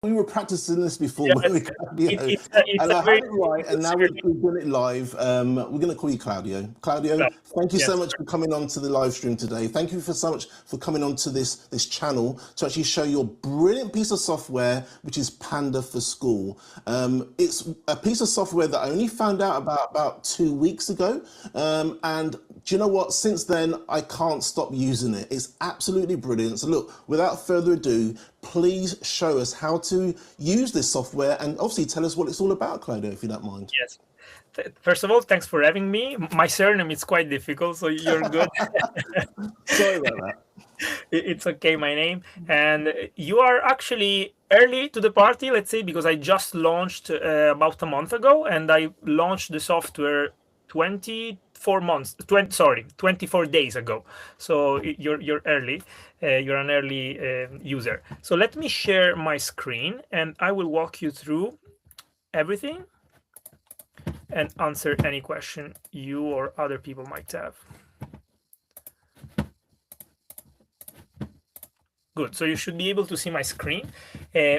We were practicing this before, Yes, weren't we, Claudio? it's And a I very had it right, and now we're doing it live. We're going to call you Claudio. Claudio, thank you so yes. much for coming on to the live stream today. Thank you so much for coming on to this channel to actually show your brilliant piece of software, which is Panda for Skool. It's a piece of software that I only found out about 2 weeks ago, and do you know what? Since then, I can't stop using it. It's absolutely brilliant. So look, without further ado, please show us how to use this software and obviously tell us what it's all about, Claudio, if you don't mind. Yes. First of all, thanks for having me. My surname is quite difficult, so you're good. Sorry about that. It's okay, my name. And you are actually early to the party, let's say, because I just launched about a month ago, and I launched the software 24 days ago. So you're early. You're an early user. So let me share my screen, and I will walk you through everything and answer any question you or other people might have. Good, so you should be able to see my screen.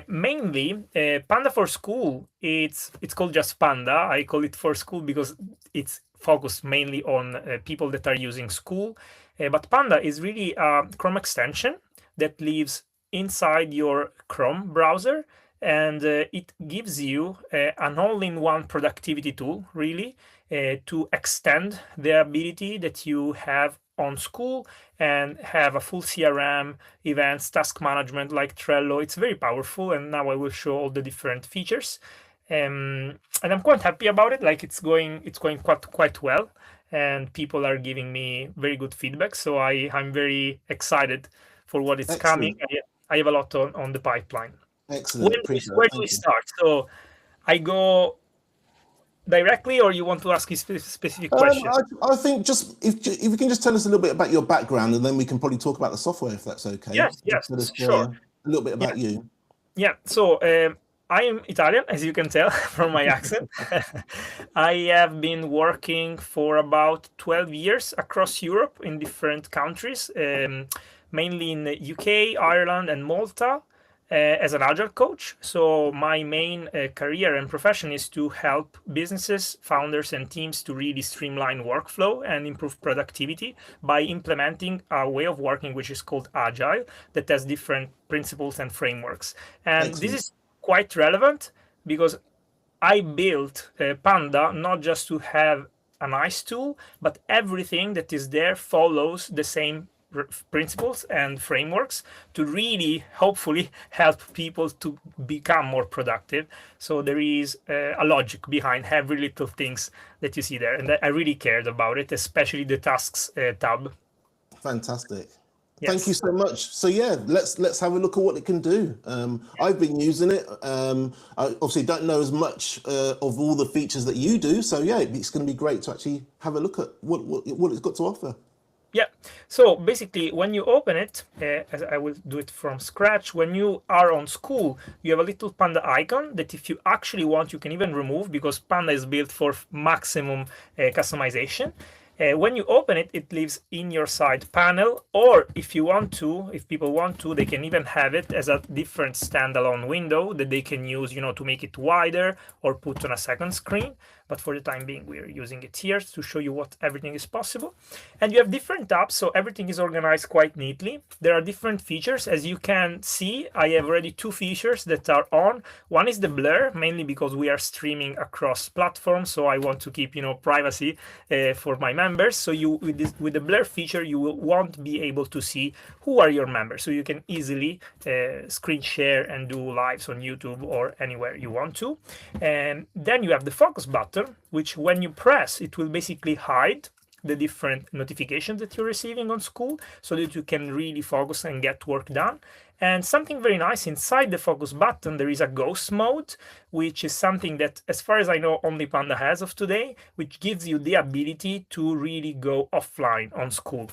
Mainly, Panda for Skool, it's called just Panda. I call it for Skool because it's focused mainly on people that are using Skool. But Panda is really a Chrome extension that lives inside your Chrome browser, and it gives you an all-in-one productivity tool, really, to extend the ability that you have on Skool and have a full CRM, events, task management like Trello. It's very powerful, and now I will show all the different features. And I'm quite happy about it. Like it's going quite well, and people are giving me very good feedback. So I'm very excited for what is coming. Excellent. I have a lot on the pipeline. Excellent. Appreciate it. Where do we Thank you. start? So I go directly, or you want to ask a specific question? I think just if you can just tell us a little bit about your background, and then we can probably talk about the software, if that's okay. Yes, Just tell us, sure. a little bit about you. Yeah, so I am Italian, as you can tell from my accent. I have been working for about 12 years across Europe in different countries, mainly in the UK, Ireland, and Malta, as an agile coach. So my main career and profession is to help businesses, founders, and teams to really streamline workflow and improve productivity by implementing a way of working which is called agile, that has different principles and frameworks. And Excellent. this is quite relevant because I built Panda not just to have a nice tool, but everything that is there follows the same principles and frameworks to really hopefully help people to become more productive. So there is a logic behind every little things that you see there, and I really cared about it, especially the tasks tab. Fantastic. Yes. Thank you so much. So yeah, let's have a look at what it can do. I've been using it. I obviously don't know as much of all the features that you do. So yeah, it's going to be great to actually have a look at what it's got to offer. Yeah, so basically when you open it, as I will do it from scratch, when you are on Skool, you have a little Panda icon that if you actually want, you can even remove, because Panda is built for maximum customization. When you open it, it lives in your side panel, or if people want to, they can even have it as a different standalone window that they can use, to make it wider or put on a second screen. But for the time being, we're using it here to show you what everything is possible. And you have different tabs, so everything is organized quite neatly. There are different features. As you can see, I have already 2 features that are on. One is the blur, mainly because we are streaming across platforms, so I want to keep, privacy for my members. So with the blur feature, you won't be able to see who are your members. So you can easily screen share and do lives on YouTube or anywhere you want to. And then you have the focus button, which when you press, it will basically hide the different notifications that you're receiving on Skool so that you can really focus and get work done. And something very nice, inside the focus button, there is a ghost mode, which is something that, as far as I know, only Panda has of today, which gives you the ability to really go offline on Skool.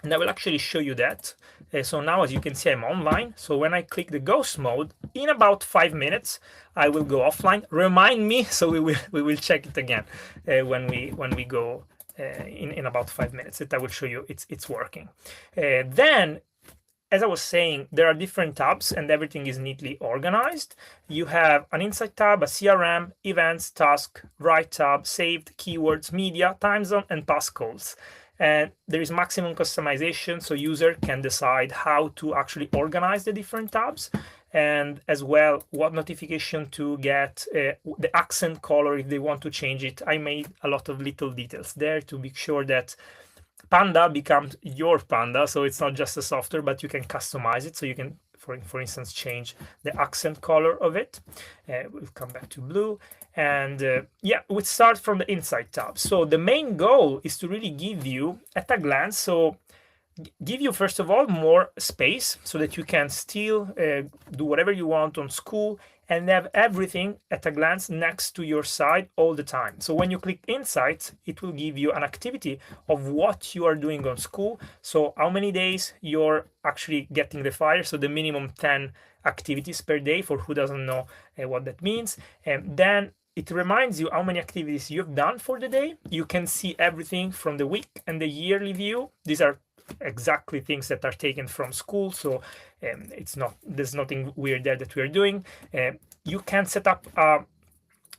And I will actually show you that. So now, as you can see, I'm online. So when I click the ghost mode, in about 5 minutes, I will go offline. Remind me, so we will check it again when we go in about 5 minutes. That I will show you it's working. Then as I was saying, there are different tabs and everything is neatly organized. You have an insight tab, a CRM, events, task, write tab, saved, keywords, media, time zone, and passcodes. And there is maximum customization, so user can decide how to actually organize the different tabs, and as well what notification to get, the accent color if they want to change it. I made a lot of little details there to make sure that Panda becomes your Panda, so it's not just a software, but you can customize it. So you can, for instance, change the accent color of it. We'll come back to blue. And yeah, we start from the Insight tab. So the main goal is to really give you at a glance, so give you first of all more space so that you can still do whatever you want on Skool and have everything at a glance next to your side all the time. So when you click Insights, it will give you an activity of what you are doing on Skool. So how many days you're actually getting the fire. So the minimum 10 activities per day, for who doesn't know what that means. And then it reminds you how many activities you've done for the day. You can see everything from the week and the yearly view. These are exactly things that are taken from Skool, so there's nothing weird there that we're doing. You can set up a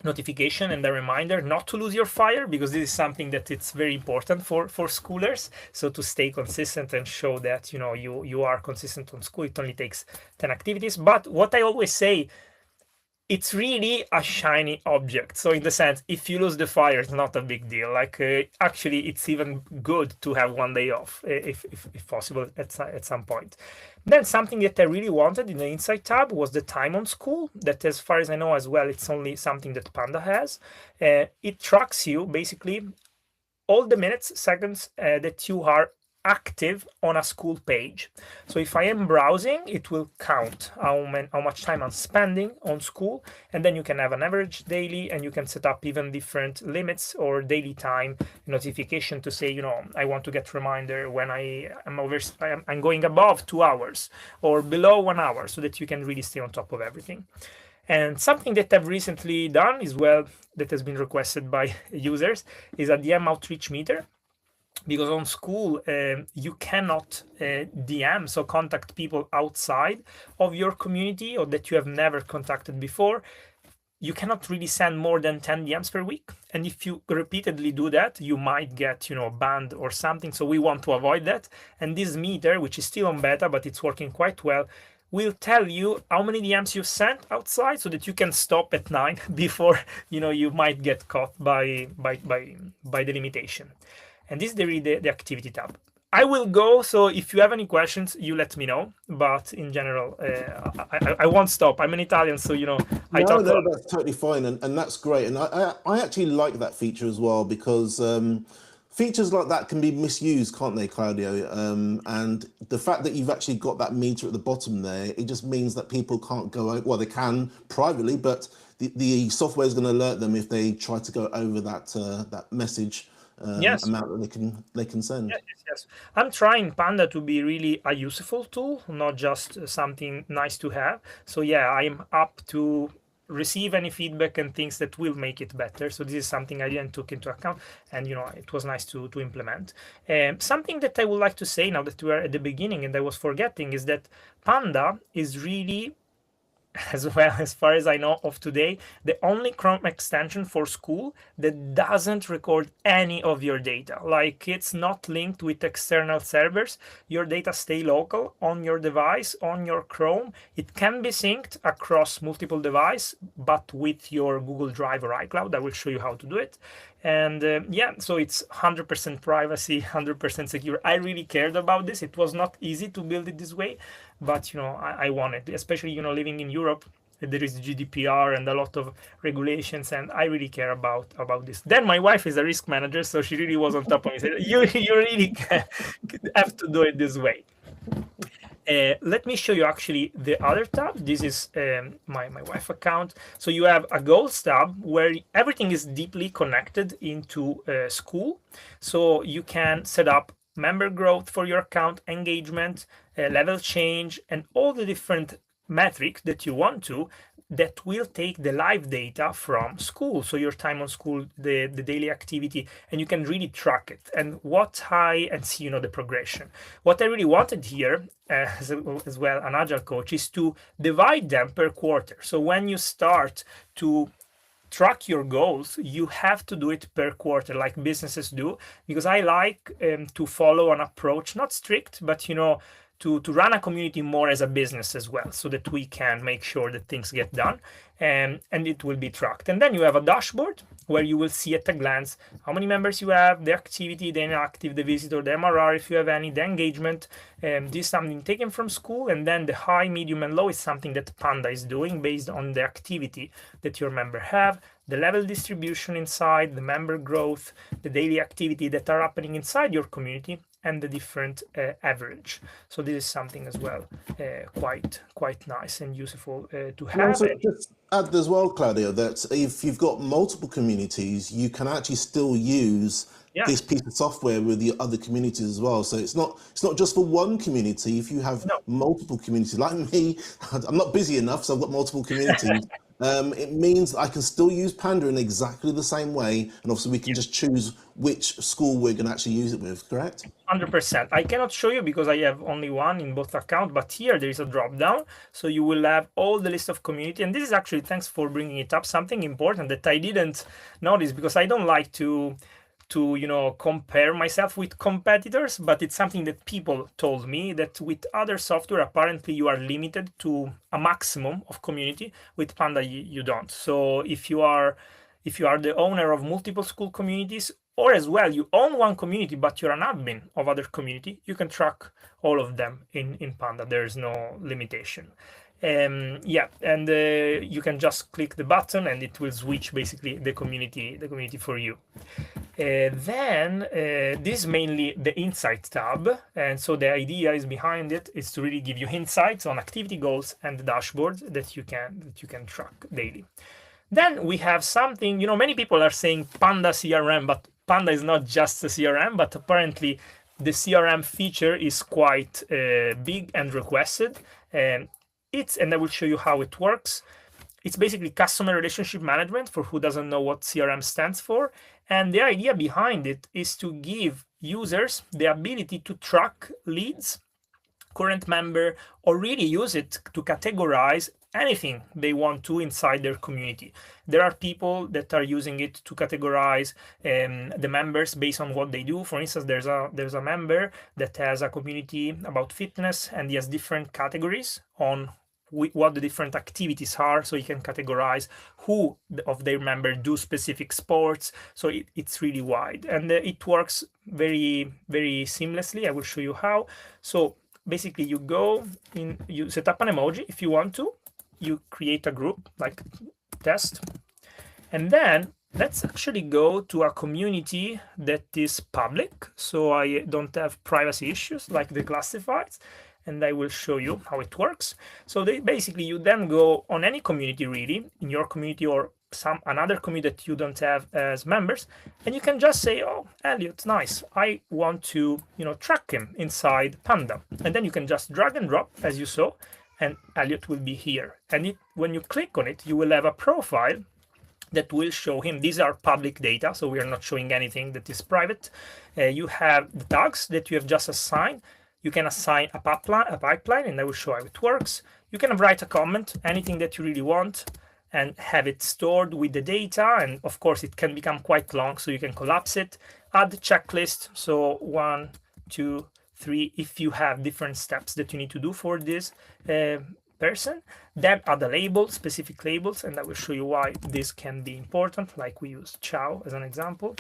notification and a reminder not to lose your fire, because this is something that it's very important for schoolers. So to stay consistent and show that you are consistent on Skool, it only takes 10 activities. But what I always say, it's really a shiny object. So in the sense, if you lose the fire, it's not a big deal. Like actually, it's even good to have one day off, if possible, at some point. Then something that I really wanted in the Insight tab was the time on Skool. That, as far as I know as well, it's only something that Panda has. It tracks you basically all the minutes, seconds that you are active on a Skool page. So if I am browsing, it will count how much time I'm spending on Skool, and then you can have an average daily, and you can set up even different limits or daily time notification to say, I want to get reminder when I'm going above 2 hours or below 1 hour, so that you can really stay on top of everything. And something that I've recently done as well, that has been requested by users, is a DM outreach meter. Because on Skool, you cannot DM, so contact people outside of your community or that you have never contacted before. You cannot really send more than 10 DMs per week. And if you repeatedly do that, you might get, banned or something. So we want to avoid that. And this meter, which is still on beta, but it's working quite well, will tell you how many DMs you've sent outside, so that you can stop at 9 before, you might get caught by the limitation. And this is the activity tab. I will go, so if you have any questions, you let me know. But in general, I won't stop. I'm an Italian, so I talk. No, that's totally fine, and that's great. And I actually like that feature as well, because features like that can be misused, can't they, Claudio? And the fact that you've actually got that meter at the bottom there, it just means that people can't go out. Well, they can privately, but the software is going to alert them if they try to go over that message. Yes. Amount that they can send. Yes. I'm trying Panda to be really a useful tool, not just something nice to have. So yeah, I'm up to receive any feedback and things that will make it better. So this is something I didn't took into account, and it was nice to implement. Something that I would like to say now that we are at the beginning and I was forgetting is that Panda is really, as well, as far as I know of today, the only Chrome extension for Skool that doesn't record any of your data. Like, it's not linked with external servers. Your data stay local on your device, on your Chrome. It can be synced across multiple devices, but with your Google Drive or iCloud. I will show you how to do it. And yeah, so it's 100% privacy, 100% secure. I really cared about this. It was not easy to build it this way, but I wanted, especially living in Europe. There is GDPR and a lot of regulations, and I really care about this. Then my wife is a risk manager, so she really was on top of me. Said, you really have to do it this way. Let me show you actually the other tab. This is my wife account. So you have a goals tab where everything is deeply connected into Skool. So you can set up member growth for your account, engagement, level change, and all the different metrics that you want to that will take the live data from school. So your time on school, the daily activity, and you can really track it. And see, you know, the progression. What I really wanted here, as well, an agile coach, is to divide them per quarter. So when you start to track your goals, you have to do it per quarter, like businesses do, because I like to follow an approach, not strict, but, you know, to run a community more as a business as well, so that we can make sure that things get done, and it will be tracked. And then you have a dashboard where you will see at a glance how many members you have, the activity, the inactive, the visitor, the MRR if you have any, the engagement. This is something taken from Skool, and then the high, medium, and low is something that Panda is doing based on the activity that your member have, the level distribution inside, the member growth, the daily activity that are happening inside your community, and the different average. So this is something as well quite nice and useful to have. Also, just add as well, Claudio, that if you've got multiple communities, you can actually still use this piece of software with the other communities as well. So it's not just for one community. If you have multiple communities, like me, I'm not busy enough, so I've got multiple communities. It means I can still use Panda in exactly the same way, and obviously we can just choose which school we're going to actually use it with, correct? 100%. I cannot show you because I have only one in both accounts, but here there is a drop down, so you will have all the list of community. And this is actually, thanks for bringing it up, something important that I didn't notice, because I don't like to you know, compare myself with competitors, but it's something that people told me, that with other software apparently you are limited to a maximum of community. With Panda you don't. So if you are the owner of multiple school communities, or as well you own one community but you're an admin of other community, you can track all of them in Panda. There is no limitation. And you can just click the button and it will switch basically the community for you. Then this is mainly the insight tab, and so the idea is behind it is to really give you insights on activity goals and the dashboards that you can track daily. Then we have something, you know, many people are saying Panda CRM, but Panda is not just a CRM, but apparently the CRM feature is quite big and requested. And I will show you how it works. It's basically customer relationship management, for who doesn't know what CRM stands for. And the idea behind it is to give users the ability to track leads, current member, or really use it to categorize anything they want to inside their community. There are people that are using it to categorize the members based on what they do. For instance, there's a member that has a community about fitness, and he has different categories on what the different activities are, so you can categorize who of their members do specific sports. So it's really wide, and it works very, very seamlessly. I will show you how. So basically you go in, you set up an emoji if you want to, you create a group like test, and then let's actually go to a community that is public, so I don't have privacy issues like the classifieds, and I will show you how it works. So basically you then go on any community really, in your community or another community that you don't have as members, and you can just say, oh, Elliot, nice, I want to, you know, track him inside Panda, and then you can just drag and drop as you saw, and Elliot will be here. And when you click on it, you will have a profile that will show him. These are public data, so we are not showing anything that is private. You have the tags that you have just assigned. You can assign a pipeline, and I will show how it works. You can write a comment, anything that you really want, and have it stored with the data. And of course, it can become quite long, so you can collapse it. Add the checklist, so 1, 2, 3, if you have different steps that you need to do for this person. Then add a label, specific labels, and I will show you why this can be important, like we use ciao as an example.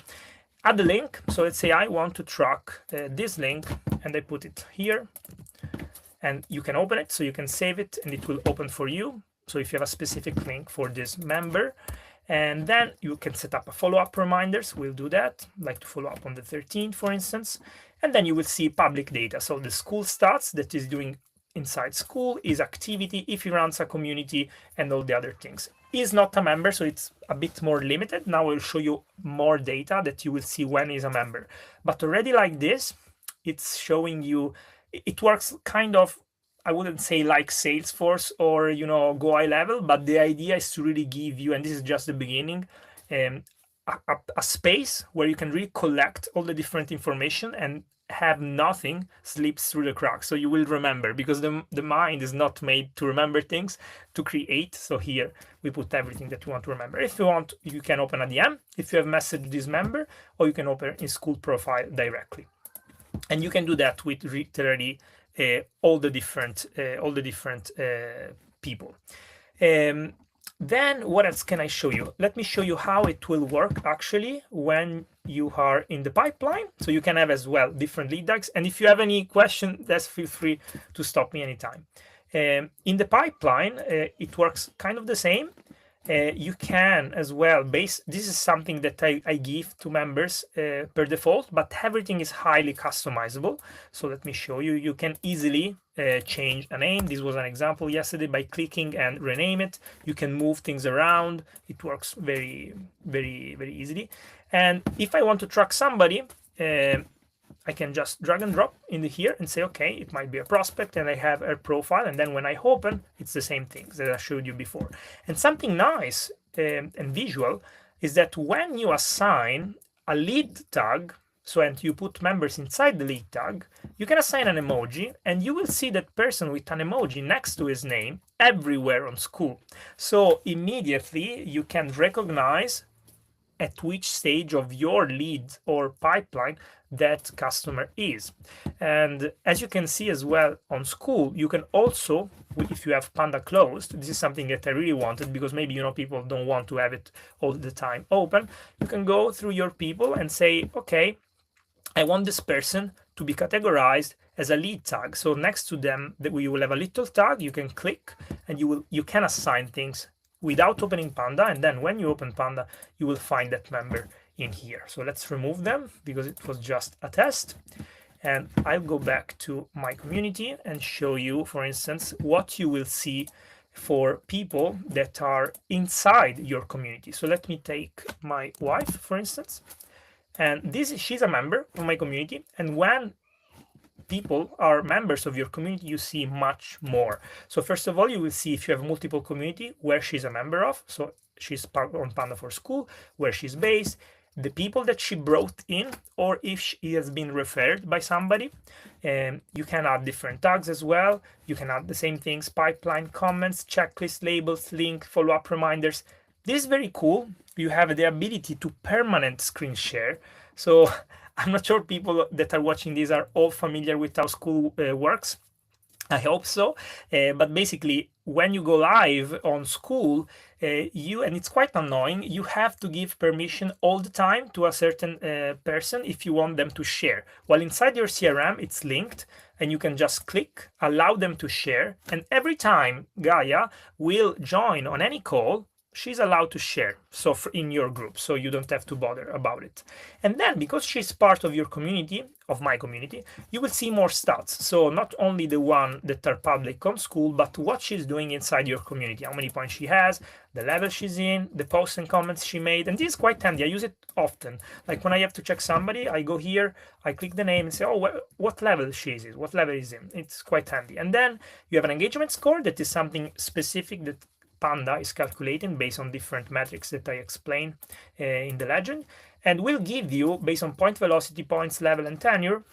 Add the link, so let's say I want to track this link, and I put it here, and you can open it, so you can save it, and it will open for you. So if you have a specific link for this member, and then you can set up a follow-up reminders. We'll do that, like to follow up on the 13th, for instance. And then you will see public data. So the school stats that is doing inside Skool is activity, if he runs a community, and all the other things. He's not a member, so it's a bit more limited. Now I'll show you more data that you will see when he's a member. But already like this, it's showing you, it works kind of I wouldn't say like Salesforce or, Go high level, but the idea is to really give you, and this is just the beginning, a space where you can really collect all the different information and have nothing slips through the cracks. So you will remember, because the mind is not made to remember things, to create. So here we put everything that you want to remember. If you want, you can open a DM if you have messaged this member, or you can open in Skool profile directly. And you can do that with literally all the different people. Then what else can I show you? Let me show you how it will work actually when you are in the pipeline. So you can have as well different lead tags. And if you have any question, just feel free to stop me anytime. In the pipeline, it works kind of the same. You can as well this is something that I give to members per default, but everything is highly customizable. So let me show you. You can easily change a name. This was an example yesterday by clicking and rename it. You can move things around. It works very, very, very easily. And if I want to track somebody, I can just drag and drop in here and say, okay, it might be a prospect, and I have a profile. And then when I open, it's the same things that I showed you before. And something nice and visual is that when you assign a lead tag, so and you put members inside the lead tag, you can assign an emoji, and you will see that person with an emoji next to his name everywhere on Skool. So immediately you can recognize at which stage of your lead or pipeline that customer is. And as you can see as well on Skool, you can also, if you have Panda closed, this is something that I really wanted, because maybe people don't want to have it all the time open. You can go through your people and say, okay, I want this person to be categorized as a lead tag. So next to them, we will have a little tag. You can click and you can assign things without opening Panda. And then when you open Panda, you will find that member in here. So let's remove them because it was just a test. And I'll go back to my community and show you, for instance, what you will see for people that are inside your community. So let me take my wife, for instance. And she's a member of my community. And when people are members of your community, you see much more. So first of all, you will see if you have multiple community where she's a member of. So she's part on Panda for Skool, where she's based, the people that she brought in, or if she has been referred by somebody. You can add different tags as well. You can add the same things: pipeline, comments, checklist, labels, link, follow-up reminders. This is very cool. You have the ability to permanent screen share. So I'm not sure people that are watching this are all familiar with how Skool works. I hope so. But basically, when you go live on Skool, and it's quite annoying, you have to give permission all the time to a certain person if you want them to share. While inside your CRM, it's linked, and you can just click, allow them to share. And every time Gaia will join on any call, she's allowed to share, so in your group, so you don't have to bother about it. And then because she's part of your community, of my community, you will see more stats. So not only the one that are public on Skool, but what she's doing inside your community, how many points she has, the level she's in, the posts and comments she made. And this is quite handy. I use it often. Like when I have to check somebody, I go here, I click the name and say, oh, what level she is, what level is in. It's quite handy. And then you have an engagement score that is something specific that Panda is calculating based on different metrics that I explain in the legend, and will give you, based on point velocity, points, level, and tenure,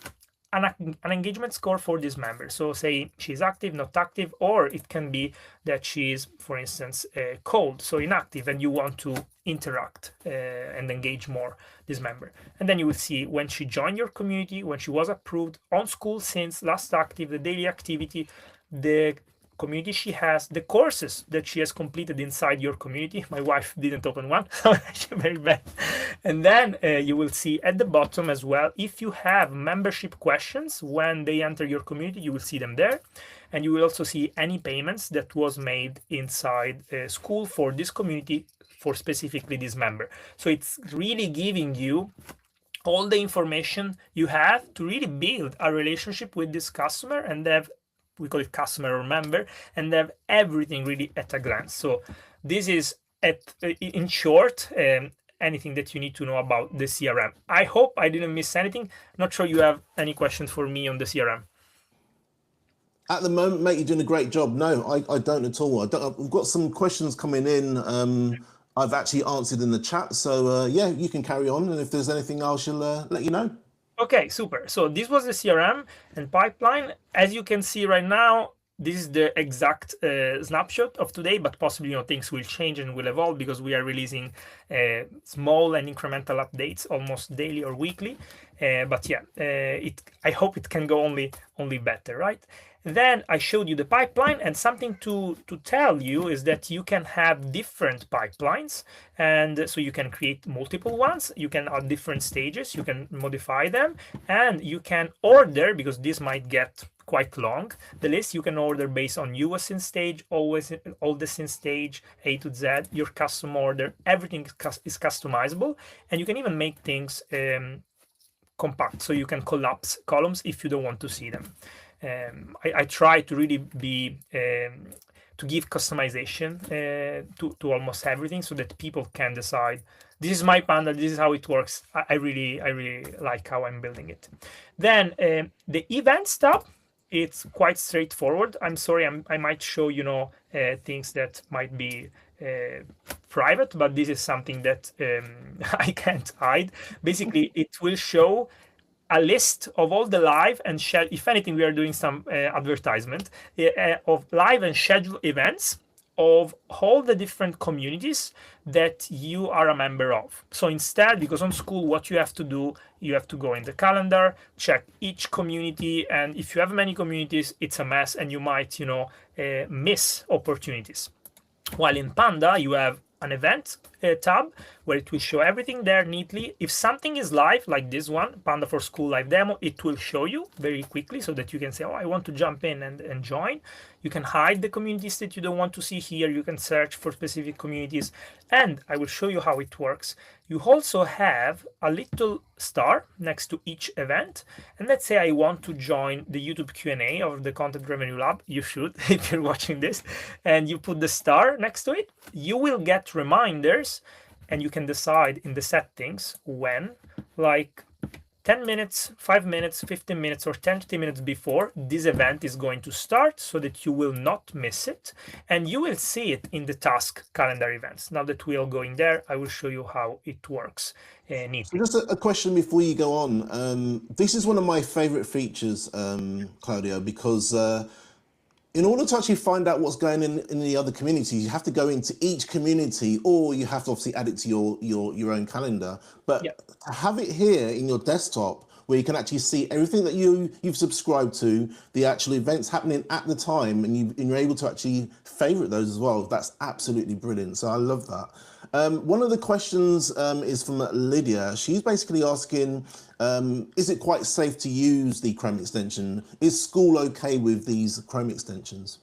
an engagement score for this member. So say she's active, not active, or it can be that she's, for instance, cold, so inactive, and you want to interact and engage more this member. And then you will see when she joined your community, when she was approved on Skool since last active, the daily activity, the community she has, the courses that she has completed inside your community. My wife didn't open one, so she's very bad. And then you will see at the bottom as well, if you have membership questions when they enter your community, you will see them there. And you will also see any payments that was made inside Skool for this community, for specifically this member. So it's really giving you all the information you have to really build a relationship with this customer, and have, we call it customer or member, and have everything really at a glance. So this is, in short, anything that you need to know about the CRM. I hope I didn't miss anything. Not sure you have any questions for me on the CRM. At the moment, mate, you're doing a great job. No, I don't at all. We've got some questions coming in. I've actually answered in the chat. So yeah, you can carry on. And if there's anything else, she'll let you know. Okay, super. So this was the CRM and pipeline. As you can see right now, this is the exact snapshot of today, but possibly things will change and will evolve because we are releasing small and incremental updates almost daily or weekly. But yeah, I hope it can go only better, right? Then I showed you the pipeline, and something to tell you is that you can have different pipelines, and so you can create multiple ones. You can add different stages, you can modify them, and you can order, because this might get quite long, the list. You can order based on US in stage, always oldest in stage, A to Z, your custom order. Everything is customizable, and you can even make things compact, so you can collapse columns if you don't want to see them. I try to really be to give customization to almost everything, so that people can decide, this is my Panda, this is how it works. I really like how I'm building it. Then the events tab, it's quite straightforward. I'm sorry, I might show things that might be private, but this is something that I can't hide. Basically, it will show a list of all the live and if anything, we are doing some advertisement of live and scheduled events of all the different communities that you are a member of. So instead, because on Skool, what you have to do, you have to go in the calendar, check each community, and if you have many communities, it's a mess, and you might miss opportunities. While in Panda, you have an event tab where it will show everything there neatly. If something is live, like this one, Panda for Skool live demo, it will show you very quickly, so that you can say, oh, I want to jump in and join. You can hide the communities that you don't want to see here. You can search for specific communities, and I will show you how it works. You also have a little star next to each event, and let's say I want to join the YouTube Q&A of the Content Revenue Lab. You should, if you're watching this, and you put the star next to it, you will get reminders, and you can decide in the settings when, like 10 minutes, 5 minutes, 15 minutes, or 20 minutes before this event is going to start, so that you will not miss it, and you will see it in the task calendar events. Now that we are going there, I will show you how it works neatly. So just a question before you go on. This is one of my favorite features, Claudio, because in order to actually find out what's going on in the other communities, you have to go into each community, or you have to obviously add it to your own calendar. But to have it here in your desktop, where you can actually see everything that you've subscribed to, the actual events happening at the time, and you're able to actually favorite those as well. That's absolutely brilliant. So I love that. One of the questions is from Lydia. She's basically asking, is it quite safe to use the Chrome extension? Is Skool okay with these Chrome extensions?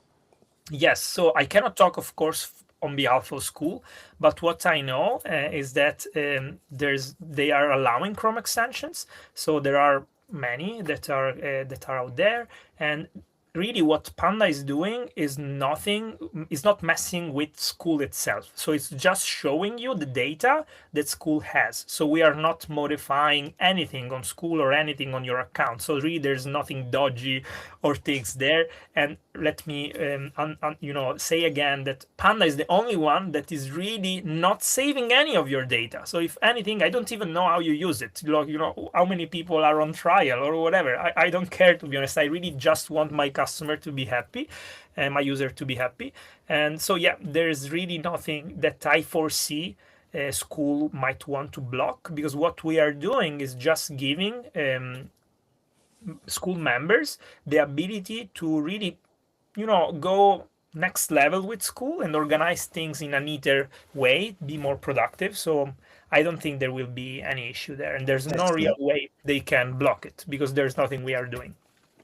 Yes, so I cannot talk, of course, on behalf of Skool, but what I know is that they are allowing Chrome extensions. So there are many that are out there, and really what Panda is doing is not messing with Skool itself. So it's just showing you the data that Skool has. So we are not modifying anything on Skool or anything on your account. So really there's nothing dodgy or things there. And let me say again that Panda is the only one that is really not saving any of your data. So if anything, I don't even know how you use it. How many people are on trial or whatever. I don't care, to be honest. I really just want my customer to be happy and my user to be happy. And so yeah, there's really nothing that I foresee Skool might want to block, because what we are doing is just giving Skool members the ability to really go next level with Skool and organize things in a neater way, be more productive. So I don't think there will be any issue there, and there's no real way they can block it, because there's nothing we are doing.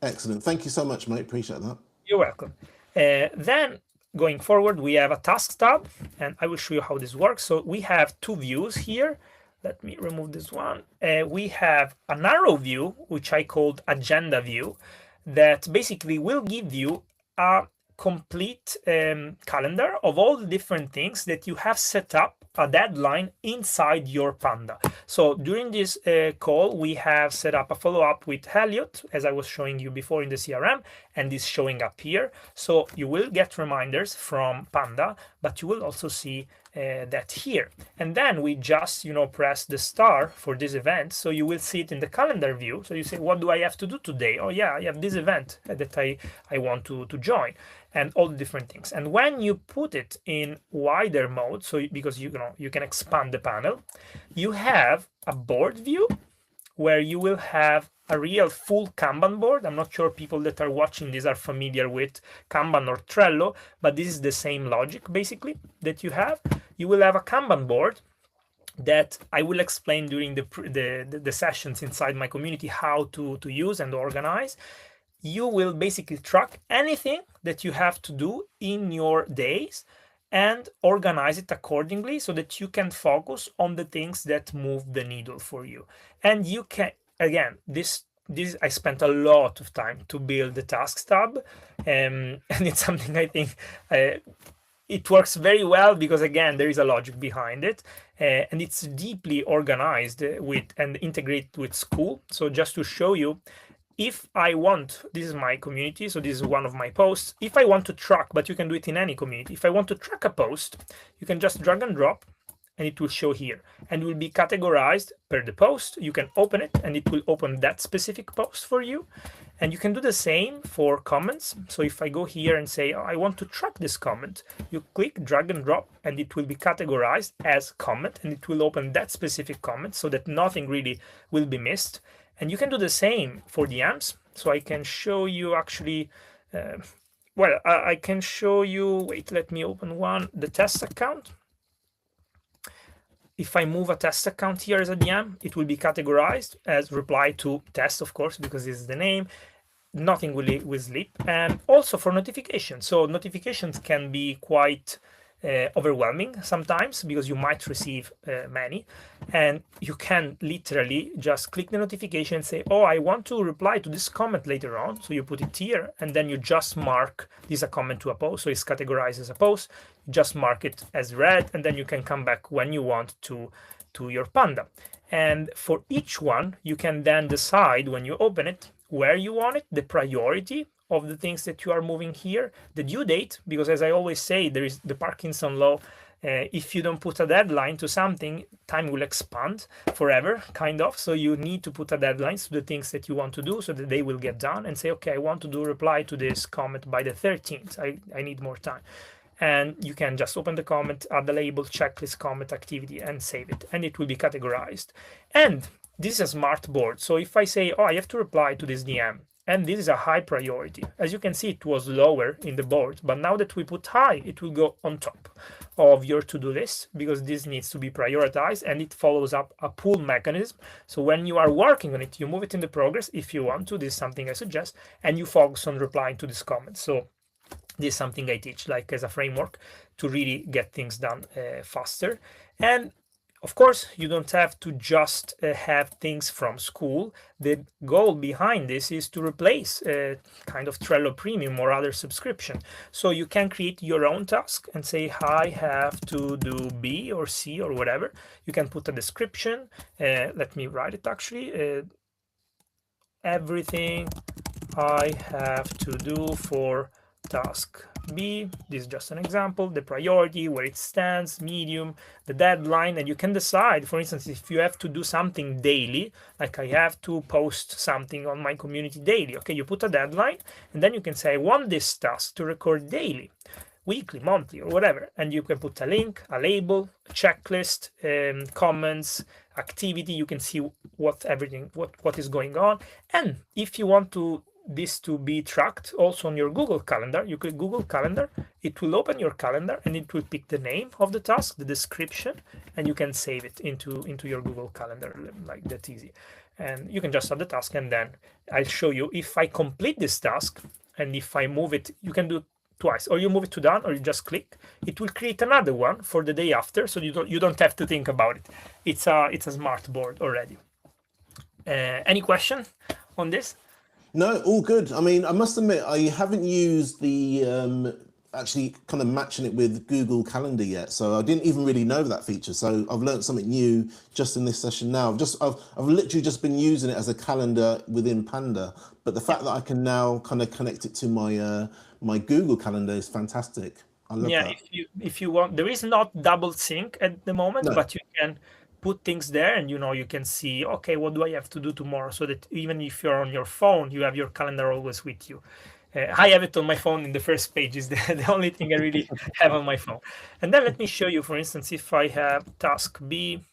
Excellent. Thank you so much, mate. Appreciate that. You're welcome. Then going forward, we have a tasks tab, and I will show you how this works. So we have two views here. Let me remove this one. We have a narrow view, which I called agenda view, that basically will give you a complete calendar of all the different things that you have set up a deadline inside your Panda. So during this call, we have set up a follow-up with Elliot, as I was showing you before in the CRM, and it's showing up here. So you will get reminders from Panda, but you will also see that here. And then we just, press the star for this event. So you will see it in the calendar view. So you say, what do I have to do today? Oh yeah, I have this event that I want to join, and all the different things. And when you put it in wider mode, so because you can expand the panel, you have a board view where you will have a real full Kanban board. I'm not sure people that are watching this are familiar with Kanban or Trello, but this is the same logic basically that you have. You will have a Kanban board that I will explain during the sessions inside my community how to use and organize. You will basically track anything that you have to do in your days and organize it accordingly so that you can focus on the things that move the needle for you. And you can, again, this I spent a lot of time to build the tasks tab, and it's something I think it works very well because, again, there is a logic behind it, and it's deeply organized with and integrated with Skool. So just to show you, if I want, this is my community, so this is one of my posts. If I want to track, but you can do it in any community, if I want to track a post, you can just drag and drop, and it will show here, and will be categorized per the post. You can open it, and it will open that specific post for you. And you can do the same for comments. So if I go here and say, I want to track this comment, you click, drag and drop, and it will be categorized as comment, and it will open that specific comment so that nothing really will be missed. And you can do the same for DMs. So I can show you actually, I can show you, wait, let me open one, the test account. If I move a test account here as a DM, it will be categorized as reply to test, of course, because this is the name. Nothing will sleep. And also for notifications. So notifications can be quite overwhelming sometimes because you might receive many, and you can literally just click the notification and say, oh, I want to reply to this comment later on. So you put it here, and then you just mark this a comment to a post, so it's categorized as a post. You just mark it as read, and then you can come back when you want to your Panda. And for each one, you can then decide when you open it where you want it, the priority of the things that you are moving here, the due date, because as I always say, there is the Parkinson law. If you don't put a deadline to something, time will expand forever, kind of. So you need to put a deadline to the things that you want to do so that they will get done, and say, okay, I want to do reply to this comment by the 13th. I need more time. And you can just open the comment, add the label, checklist, comment, activity, and save it. And it will be categorized. And this is a smart board. So if I say, oh, I have to reply to this DM, and this is a high priority. As you can see, it was lower in the board, but now that we put high, it will go on top of your to-do list because this needs to be prioritized, and it follows up a pull mechanism. So when you are working on it, you move it in the progress if you want to. This is something I suggest, and you focus on replying to this comment. So this is something I teach, like as a framework to really get things done faster. And of course, you don't have to just have things from Skool. The goal behind this is to replace kind of Trello Premium or other subscription. So you can create your own task and say, I have to do B or C or whatever. You can put a description. Let me write it actually. Everything I have to do for task B. This is just an example, the priority, where it stands, medium, the deadline, and you can decide, for instance, if you have to do something daily, like I have to post something on my community daily. Okay, you put a deadline, and then you can say, I want this task to record daily, weekly, monthly, or whatever. And you can put a link, a label, a checklist, comments, activity. You can see what is going on. And if you want this to be tracked also on your Google Calendar, you click Google Calendar, it will open your calendar, and it will pick the name of the task, the description, and you can save it into your Google Calendar, like that easy. And you can just add the task, and then I'll show you if I complete this task, and if I move it, you can do twice, or you move it to done, or you just click. It will create another one for the day after, so you don't have to think about it. It's a smart board already. Any question on this? No, all good. I mean, I must admit, I haven't used the actually kind of matching it with Google Calendar yet. So I didn't even really know that feature. So I've learned something new just in this session now. I've literally just been using it as a calendar within Panda. But the fact that I can now kind of connect it to my my Google Calendar is fantastic. I love Yeah, that. if you want, there is not double sync at the moment, No. but you can put things there, and you can see, okay, what do I have to do tomorrow, so that even if you're on your phone, you have your calendar always with you. I have it on my phone in the first page, is the only thing I really have on my phone. And then let me show you, for instance, if I have task B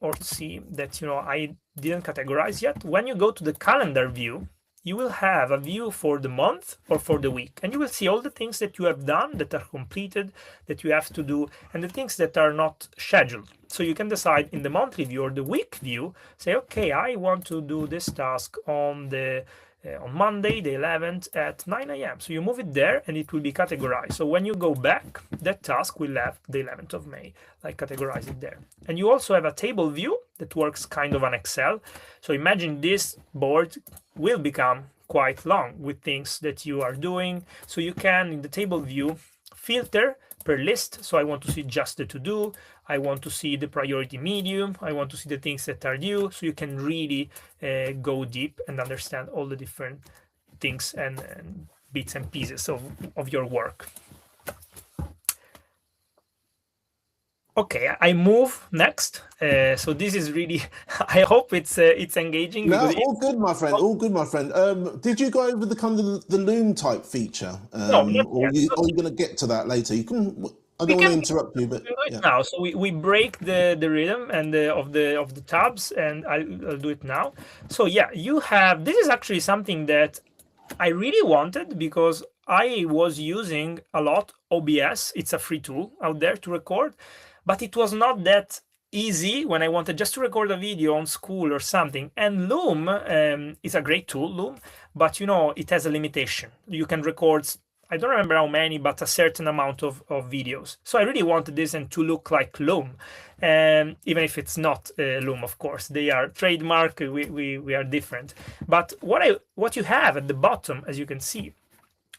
or C that I didn't categorize yet. When you go to the calendar view, you will have a view for the month or for the week, and you will see all the things that you have done, that are completed, that you have to do, and the things that are not scheduled. So you can decide in the monthly view or the week view, say, okay, I want to do this task on the on Monday, the 11th at 9 a.m. So you move it there and it will be categorized. So when you go back, that task will have the 11th of May, like categorize it there. And you also have a table view that works kind of an Excel. So imagine this board will become quite long with things that you are doing. So you can, in the table view, filter per list. So I want to see just the to-do. I want to see the priority medium. I want to see the things that are due. So you can really go deep and understand all the different things and bits and pieces of your work. Okay, I move next. So this is really, I hope it's engaging. No, all good, my friend. All good, my friend. Did you go over the kind of the loom type feature, No, not or yet. are you going to get to that later? You can. I don't want to interrupt you, but We can do it yeah. now. So we break the rhythm and of the tabs, and I'll do it now. So yeah, you have, this is actually something that I really wanted, because I was using a lot OBS. It's a free tool out there to record, but it was not that easy when I wanted just to record a video on Skool or something. And Loom is a great tool, Loom, but it has a limitation. You can record, I don't remember how many, but a certain amount of videos. So I really wanted this and to look like Loom, even if it's not Loom, of course. They are trademark. We are different. But what you have at the bottom, as you can see,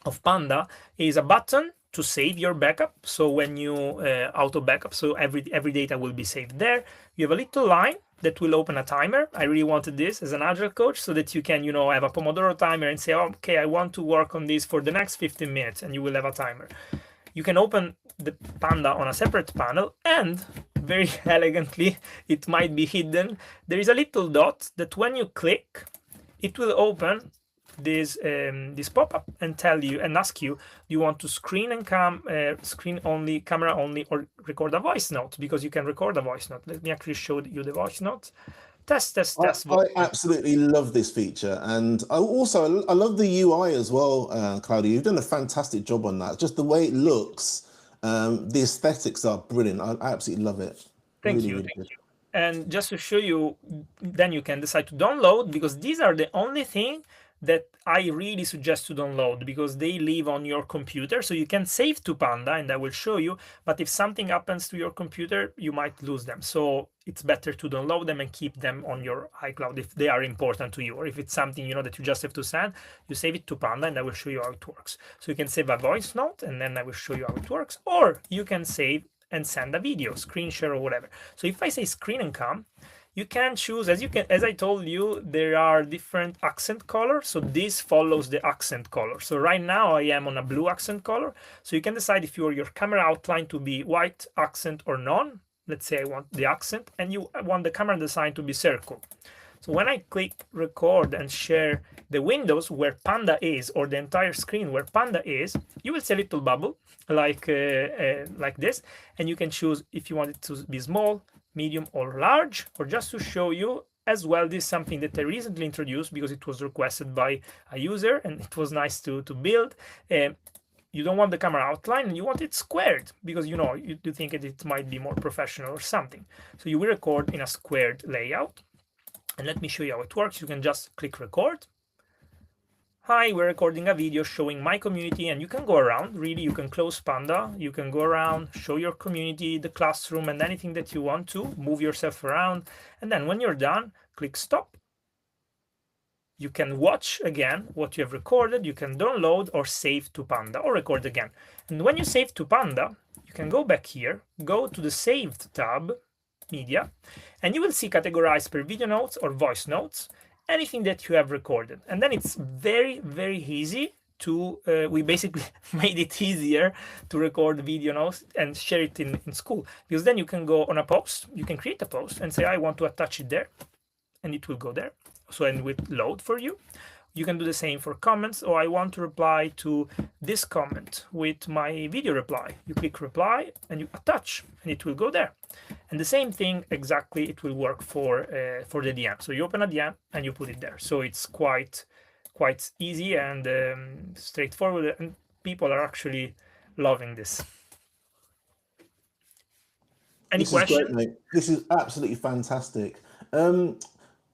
of Panda, is a button to save your backup. So when you auto backup, so every data will be saved there. You have a little line that will open a timer. I really wanted this as an agile coach, so that you can have a Pomodoro timer and say, oh, okay, I want to work on this for the next 15 minutes, and you will have a timer. You can open the Panda on a separate panel, and very elegantly, it might be hidden, there is a little dot that when you click, it will open this pop-up and tell you and ask you, do you want to screen only, camera only, or record a voice note? Because you can record a voice note. Let me actually show you the voice note. Test. I absolutely love this feature, and I love the UI as well, Claudio. You've done a fantastic job on that. Just the way it looks, the aesthetics are brilliant. I absolutely love it. Thank Really, you. really Thank good. you. And just to show you, then you can decide to download, because these are the only thing that I really suggest to download, because they live on your computer. So you can save to Panda, and I will show you, but if something happens to your computer, you might lose them. So it's better to download them and keep them on your iCloud if they are important to you, or if it's something that you just have to send, you save it to Panda, and I will show you how it works. So you can save a voice note, and then I will show you how it works, or you can save and send a video, screen share or whatever. So if I say screen and cam, you can choose, as I told you, there are different accent colors. So this follows the accent color. So right now I am on a blue accent color. So you can decide if you want your camera outline to be white accent or none. Let's say I want the accent, and you want the camera design to be circle. So when I click record and share the windows where Panda is, or the entire screen where Panda is, you will see a little bubble like this, and you can choose if you want it to be small, medium, or large. Or just to show you as well, this is something that I recently introduced because it was requested by a user and it was nice to build. You don't want the camera outline, and you want it squared because you think that it might be more professional or something. So you will record in a squared layout. And let me show you how it works. You can just click record. Hi, we're recording a video showing my community, and you can go around. Really, you can close Panda. You can go around, show your community, the classroom, and anything that you want to. Move yourself around. And then when you're done, click stop. You can watch again what you have recorded. You can download or save to Panda or record again. And when you save to Panda, you can go back here, go to the saved tab, media, and you will see categorized per video notes or voice notes, anything that you have recorded. And then it's very, very easy to, we basically made it easier to record video notes and share it in Skool, because then you can go on a post, you can create a post and say, I want to attach it there, and it will go there. So, and with load for you. You can do the same for comments, or I want to reply to this comment with my video reply. You click reply and you attach, and it will go there. And the same thing exactly, it will work for the DM. So you open a DM and you put it there. So it's quite easy and straightforward, and people are actually loving this. Any questions? This is great, mate. This is absolutely fantastic.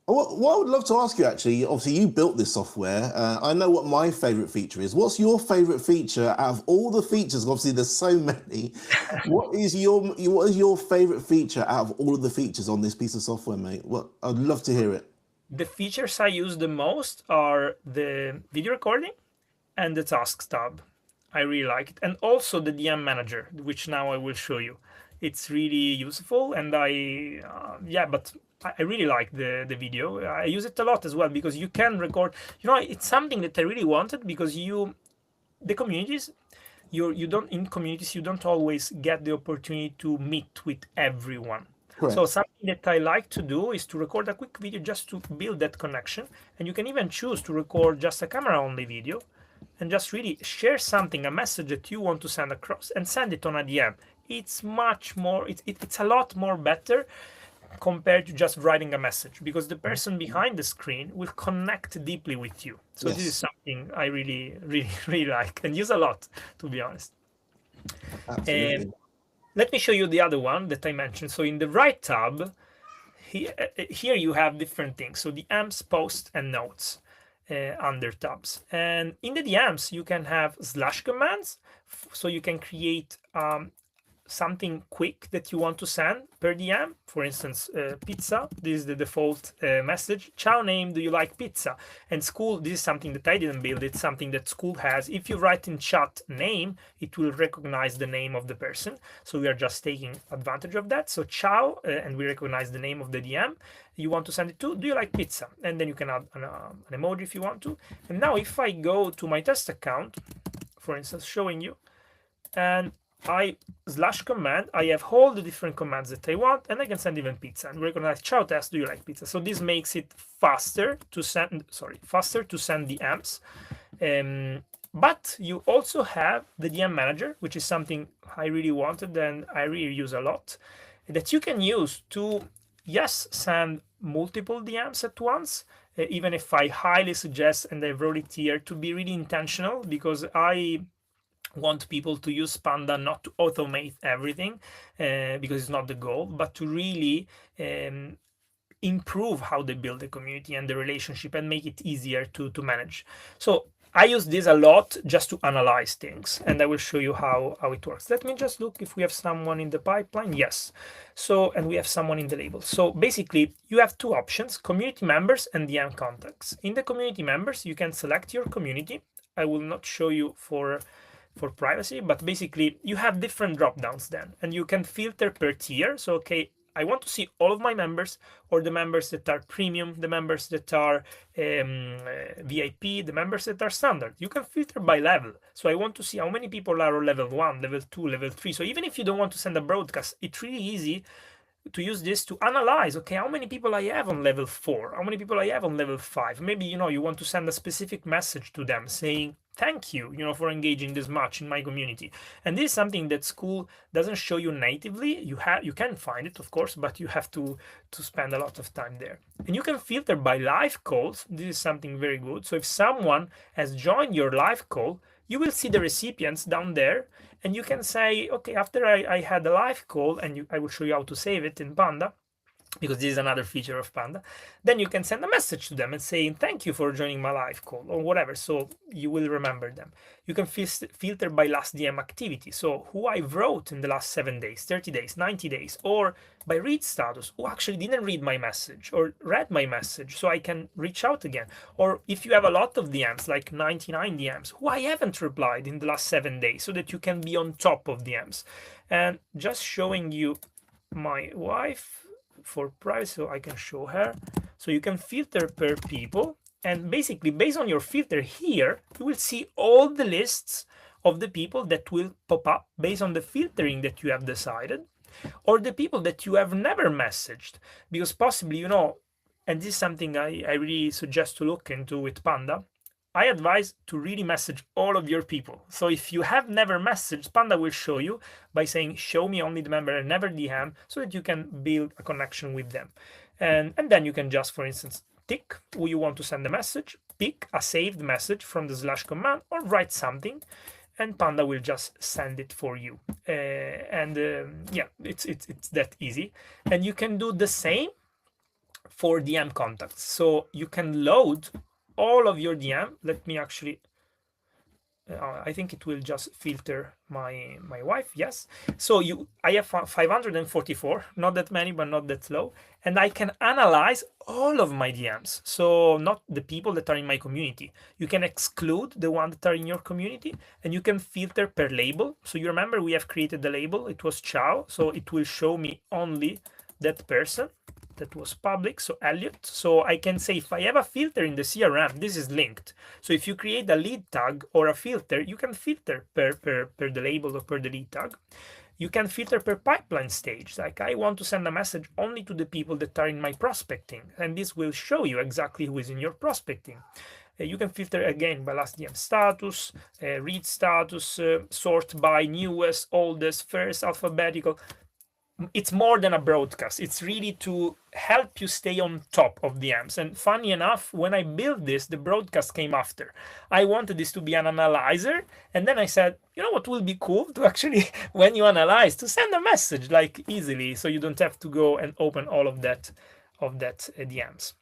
What I would love to ask you, actually, obviously you built this software. I know what my favorite feature is. What's your favorite feature out of all the features? Obviously, there's so many. What is your favorite feature out of all of the features on this piece of software, mate? I'd love to hear it. The features I use the most are the video recording and the tasks tab. I really like it. And also the DM manager, which now I will show you. It's really useful, and but I really like the video. I use it a lot as well, because you can record, it's something that I really wanted, because the communities, you don't, in communities, you don't always get the opportunity to meet with everyone. Correct. So something that I like to do is to record a quick video just to build that connection. And you can even choose to record just a camera-only video and just really share something, a message that you want to send across, and send it on a DM. It's much more, it's a lot more better compared to just writing a message, because the person behind the screen will connect deeply with you. So yes, this is something I really, really, really like and use a lot, to be honest. Absolutely. Let me show you the other one that I mentioned. So in the right tab, here you have different things. So the DMs, posts, and notes under tabs. And in the DMs, you can have / commands. So you can create something quick that you want to send per DM. For instance, pizza. This is the default message. Ciao name, do you like pizza? And Skool, this is something that I didn't build. It's something that Skool has. If you write in chat name, it will recognize the name of the person. So we are just taking advantage of that. So ciao, and we recognize the name of the DM you want to send it to. Do you like pizza? And then you can add an emoji if you want to. And now if I go to my test account, for instance, showing you, and I / command, I have all the different commands that I want, and I can send even pizza and recognize ciao test, do you like pizza? So this makes it faster to send DMs. But you also have the DM manager, which is something I really wanted and I really use a lot, that you can use to, yes, send multiple DMs at once, even if I highly suggest, and I wrote it here, to be really intentional, because I want people to use Panda not to automate everything, because it's not the goal, but to really improve how they build the community and the relationship and make it easier to manage. So I use this a lot just to analyze things, and I will show you how it works. Let me just look if we have someone in the pipeline. Yes. So, and we have someone in the label. So basically you have two options: community members and DM contacts. In the community members, you can select your community. I will not show you for privacy, but basically you have different drop downs then, and you can filter per tier. So, okay, I want to see all of my members, or the members that are premium, the members that are VIP, the members that are standard. You can filter by level. So I want to see how many people are on level 1, level 2, level 3. So even if you don't want to send a broadcast, it's really easy to use this to analyze, okay, how many people I have on level 4, how many people I have on level 5. Maybe, you want to send a specific message to them saying, thank you, for engaging this much in my community. And this is something that Skool doesn't show you natively. You can find it, of course, but you have to spend a lot of time there. And you can filter by live calls. This is something very good. So if someone has joined your live call, you will see the recipients down there, and you can say, okay, after I had a live call, and I will show you how to save it in Panda, because this is another feature of Panda, then you can send a message to them and saying, thank you for joining my live call or whatever. So you will remember them. You can filter by last DM activity. So who I wrote in the last 7 days, 30 days, 90 days, or by read status, who actually didn't read my message or read my message, so I can reach out again. Or if you have a lot of DMs, like 99 DMs, who I haven't replied in the last 7 days, so that you can be on top of DMs. And just showing you my wife for privacy, so I can show her. So you can filter per people, and basically based on your filter here, you will see all the lists of the people that will pop up based on the filtering that you have decided, or the people that you have never messaged, because possibly, you know, and this is something I really suggest to look into with Panda. I advise to really message all of your people. So if you have never messaged, Panda will show you by saying, show me only the member and never DM, so that you can build a connection with them. And then you can just, for instance, tick who you want to send a message, pick a saved message from the / command, or write something, and Panda will just send it for you. Yeah, it's that easy. And you can do the same for DM contacts. So you can load all of your DM. Let me actually, I think it will just filter my wife. Yes. So I have 544, not that many, but not that low. And I can analyze all of my DMs. So not the people that are in my community. You can exclude the ones that are in your community, and you can filter per label. So you remember we have created the label. It was Ciao. So it will show me only that person that was public, so Elliot. So I can say if I have a filter in the CRM, this is linked. So if you create a lead tag or a filter, you can filter per the label or per the lead tag. You can filter per pipeline stage. Like I want to send a message only to the people that are in my prospecting, and this will show you exactly who is in your prospecting. You can filter again by last DM status, read status, sort by newest, oldest, first, alphabetical. It's more than a broadcast. It's really to help you stay on top of DMs. And funny enough, when I built this, the broadcast came after. I wanted this to be an analyzer, and then I said, you know what will be cool to actually, when you analyze, to send a message like easily, so you don't have to go and open all of that DMs.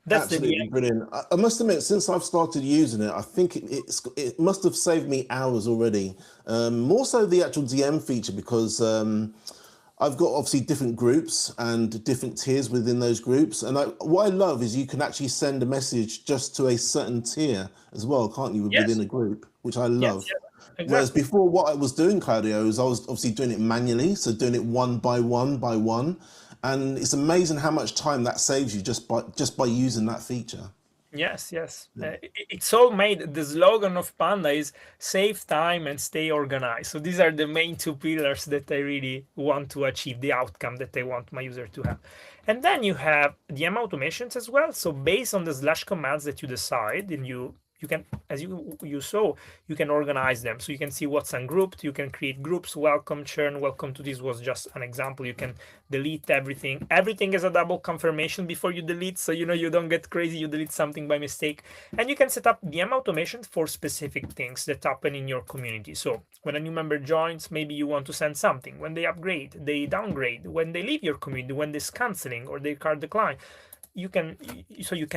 That's absolutely brilliant. I must admit, since I've started using it, I think it must have saved me hours already. More so the actual DM feature, because I've got obviously different groups and different tiers within those groups. And what I love is you can actually send a message just to a certain tier as well, can't you, yes, within a group, which I love. Yes, exactly. Whereas before, what I was doing, Claudio, is I was obviously doing it manually, so doing it one by one. And it's amazing how much time that saves you just by using that feature. Yes. It's all made. The slogan of Panda is save time and stay organized. So these are the main two pillars that I really want to achieve, the outcome that I want my user to have. And then you have DM automations as well. So based on the / commands that you decide, and you can, as you saw, you can organize them. So you can see what's ungrouped. You can create groups, welcome, churn, welcome to. This was just an example. You can delete everything. Everything is a double confirmation before you delete. So, you don't get crazy, you delete something by mistake. And you can set up DM automations for specific things that happen in your community. So when a new member joins, maybe you want to send something. When they upgrade, they downgrade. When they leave your community, when there's canceling or their card decline. You can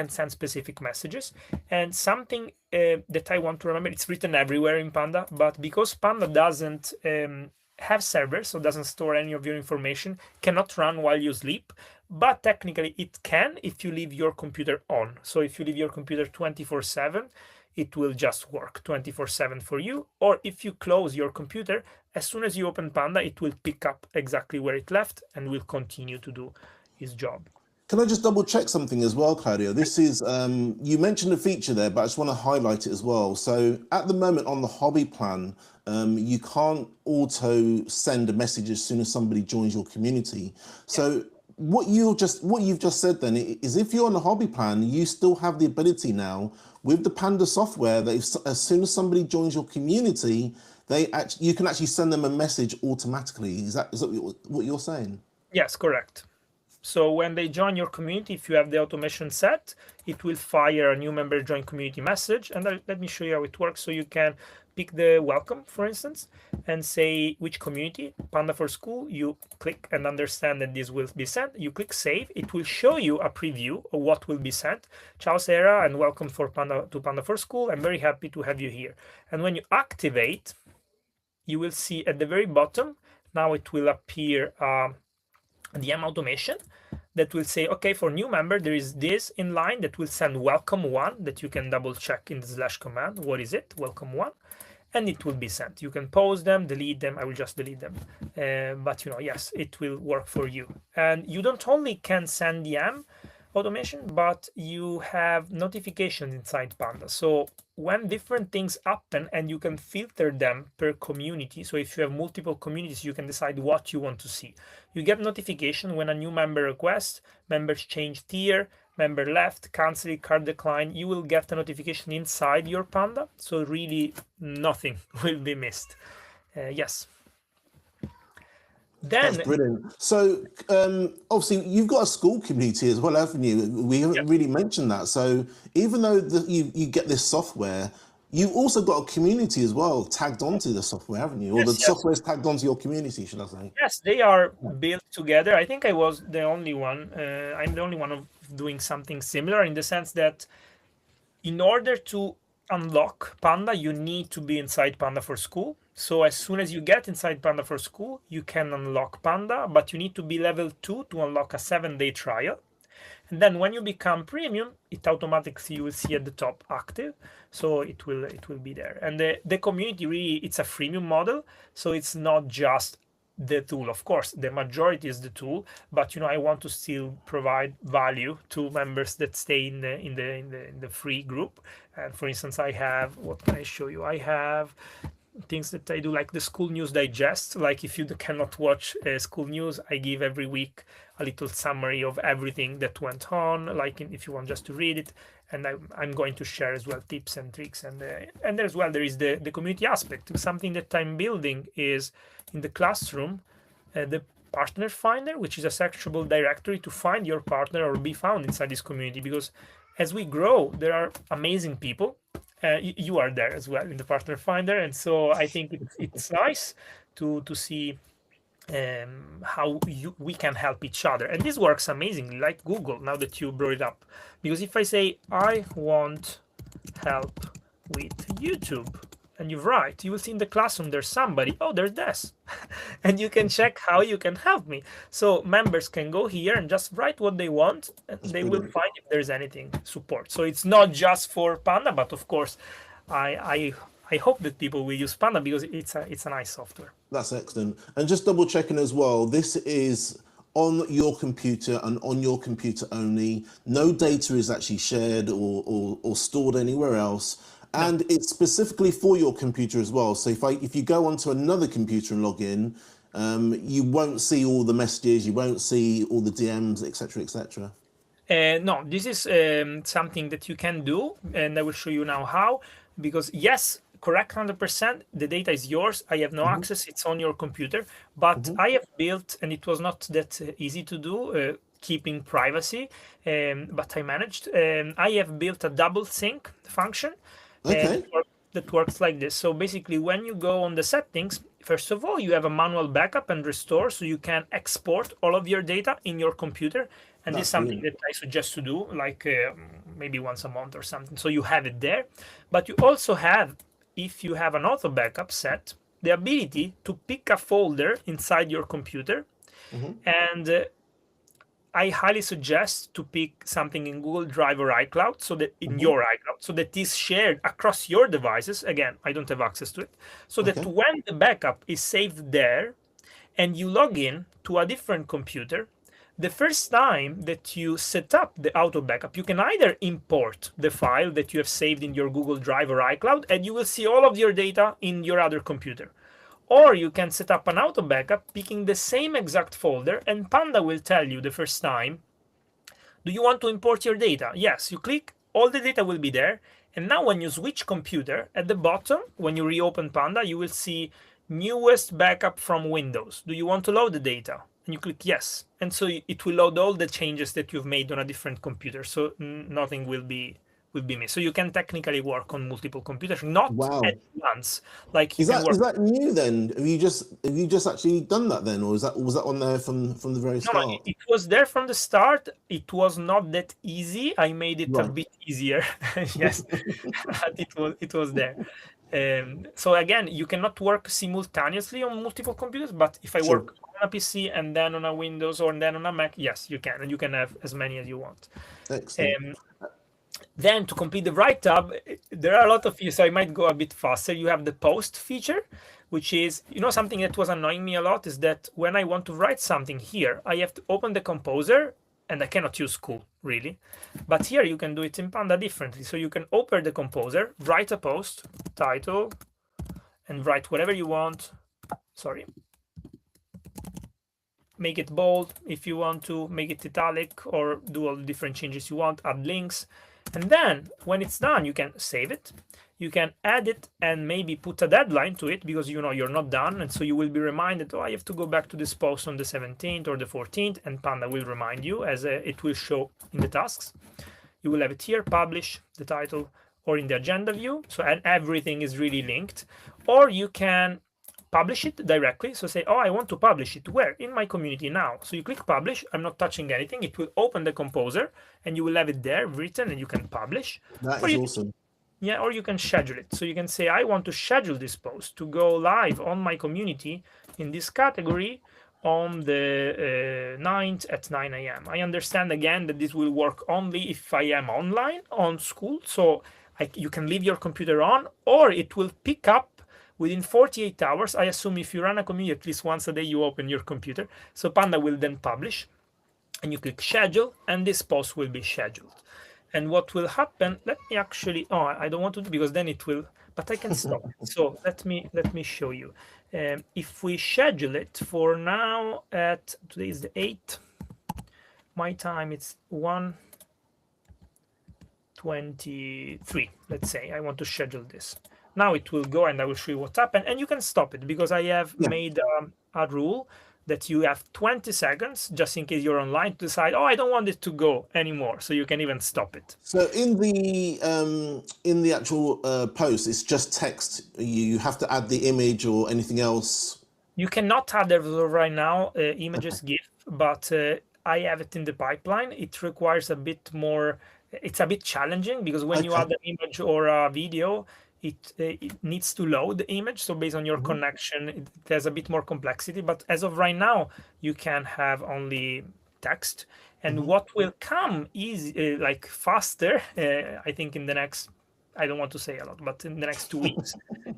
send specific messages. And something that I want to remember, it's written everywhere in Panda, but because Panda doesn't have servers, so doesn't store any of your information, cannot run while you sleep, but technically it can if you leave your computer on. So if you leave your computer 24/7, it will just work 24/7 for you. Or if you close your computer, as soon as you open Panda, it will pick up exactly where it left and will continue to do its job. Can I just double check something as well, Claudio? This is, you mentioned a feature there, but I just want to highlight it as well. So at the moment on the hobby plan, you can't auto send a message as soon as somebody joins your community. So what you've just said then is, if you're on the hobby plan, you still have the ability now with the Panda software that as soon as somebody joins your community, you can actually send them a message automatically. Is that what you're saying? Yes, correct. So when they join your community, if you have the automation set, it will fire a new member join community message. And let me show you how it works. So you can pick the welcome, for instance, and say which community, Panda for School. You click and understand that this will be sent. You click save. It will show you a preview of what will be sent. Ciao Sarah, and welcome for Panda for School. I'm very happy to have you here. And when you activate, you will see at the very bottom, now it will appear DM automation that will say, okay, for new member, there is this in line that will send welcome one that you can double check in the slash command. What is it? Welcome one. And it will be sent. You can pause them, delete them. I will just delete them. But yes, it will work for you. And you don't only can send DM automation, but you have notifications inside Panda. So when different things happen, and you can filter them per community. So if you have multiple communities, you can decide what you want to see. You get notification when a new member requests, members change tier, member left, cancel, card decline. You will get a notification inside your Panda. So really nothing will be missed. Yes. That's brilliant. So obviously you've got a school community as well, haven't you? We haven't really mentioned that. So even though you get this software, you've also got a community as well tagged onto the software, haven't you? Or the software is tagged onto your community, should I say? Yes, they are built together. I think I was the only one. I'm the only one of doing something similar, in the sense that in order to unlock Panda, you need to be inside Panda for School. So as soon as you get inside Panda for School, you can unlock Panda, but you need to be level 2 to unlock a 7-day trial. And then when you become premium, it automatically, you will see at the top active. So it will be there. And the community really, it's a freemium model. So it's not just the tool. Of course, the majority is the tool, but I want to still provide value to members that stay in the free group. And for instance, I have, what can I show you? I have things that I do, like the School News Digest. Like if you cannot watch School News, I give every week a little summary of everything that went on, like if you want just to read it. And I'm going to share as well tips and tricks. And as well, there is the community aspect. Something that I'm building is in the classroom, the partner finder, which is a searchable directory to find your partner or be found inside this community. Because as we grow, there are amazing people. You are there as well in the partner finder, and so I think it's nice to see how we can help each other. And this works amazingly, like Google, now that you brought it up. Because if I say I want help with YouTube, and you write, you will see in the classroom there's somebody, oh, there's Des. And you can check how you can help me. So members can go here and just write what they want, and they will find if there's anything support. So it's not just for Panda, but of course, I hope that people will use Panda, because it's a nice software. That's excellent. And just double checking as well, this is on your computer and on your computer only. No data is actually shared or stored anywhere else. And it's specifically for your computer as well. So if you go onto another computer and log in, you won't see all the messages, you won't see all the DMs, etc., etc. No, this is something that you can do, and I will show you now how. Because yes, correct 100%, the data is yours. I have no access, it's on your computer. But I have built, and it was not that easy to do, keeping privacy, but I managed. I have built a double sync function. That works like this. So basically, when you go on the settings, first of all, you have a manual backup and restore, so you can export all of your data in your computer. And this is something that I suggest to do, like maybe once a month or something. So you have it there. But you also have, if you have an auto backup set, the ability to pick a folder inside your computer. And I highly suggest to pick something in Google Drive or iCloud, so that in your iCloud, so that is shared across your devices. Again, I don't have access to it. So that when the backup is saved there and you log in to a different computer, the first time that you set up the auto backup, you can either import the file that you have saved in your Google Drive or iCloud, and you will see all of your data in your other computer. Or you can set up an auto backup picking the same exact folder, and Panda will tell you the first time, do you want to import your data? Yes, you click, all the data will be there. And now when you switch computer, at the bottom, when you reopen Panda, you will see newest backup from Windows. Do you want to load the data? And you click yes. And so it will load all the changes that you've made on a different computer. So nothing will be will be missed. So you can technically work on multiple computers, not at Wow. once. Like you can Is work. that new then? Have you just actually done that then, or was that on there from the very No, start? it was there from the start. It was not that easy. I made it a Right. bit easier. Yes, but it was there. So again, you cannot work simultaneously on multiple computers, but if I Sure. work on a PC and then on a Windows or then on a Mac, yes, you can, and you can have as many as you want. Excellent. Um, then to complete the write tab, there are a lot of features, so I might go a bit faster. You have the post feature, which is, something that was annoying me a lot is that when I want to write something here, I have to open the composer and I cannot use Skool really. But here you can do it in Panda differently. So you can open the composer, write a post, title, and write whatever you want. Sorry. Make it bold if you want to, make it italic, or do all the different changes you want, add links. And then when it's done, you can save it. You can add it and maybe put a deadline to it because you're not done. And so you will be reminded, oh, I have to go back to this post on the 17th or the 14th, and Panda will remind you as it will show in the tasks. You will have it here, publish, the title, or in the agenda view. So and everything is really linked. Or you can publish it directly. So say, oh, I want to publish it. Where? In my community now. So you click publish. I'm not touching anything. It will open the composer and you will have it there written and you can publish. That Or is you, awesome. yeah, or you can schedule it. So you can say, I want to schedule this post to go live on my community in this category on the 9th at 9 a.m. I understand again that this will work only if I am online on Skool. So you can leave your computer on, or it will pick up within 48 hours. I assume if you run a community, at least once a day you open your computer. So Panda will then publish, and you click schedule, and this post will be scheduled. And what will happen, let me actually, oh, I don't want to do because then it will, but I can stop. So let me show you. If we schedule it for now at, today is the 8th, my time it's 1:23, let's say. I want to schedule this. Now it will go and I will show you what happened, and you can stop it because I have made a rule that you have 20 seconds just in case you're online to decide, oh, I don't want it to go anymore. So you can even stop it. So in the actual post, it's just text. You have to add the image or anything else. You cannot add right now images GIF, but I have it in the pipeline. It requires a bit more. It's a bit challenging because when you add an image or a video, it needs to load the image. So based on your connection, it has a bit more complexity. But as of right now, you can have only text. And what will come is like faster, I think in the next, I don't want to say a lot, but in the next 2 weeks,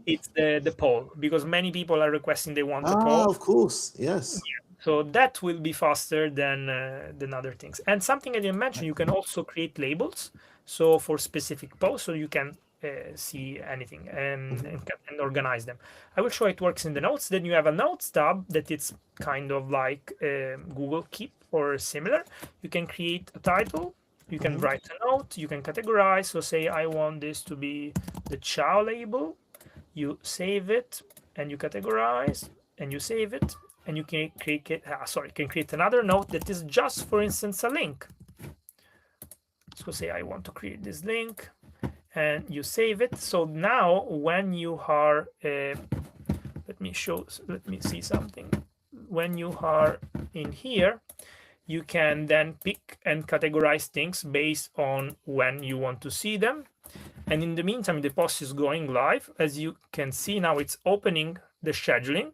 it's the poll, because many people are requesting they want the poll. Of course, yes. Yeah. So that will be faster than other things. And something I didn't mention, you can also create labels. So for specific posts, so you can see anything and organize them. I will show it works in the notes. Then you have a notes tab that it's kind of like Google Keep or similar. You can create a title. You can write a note. You can categorize. So say I want this to be the ciao label. You save it and you categorize and you save it. And you can create another note that is just, for instance, a link. So say I want to create this link, and you save it. So now when you are, let me see something. When you are in here, you can then pick and categorize things based on when you want to see them. And in the meantime, the post is going live. As you can see now, it's opening the scheduling.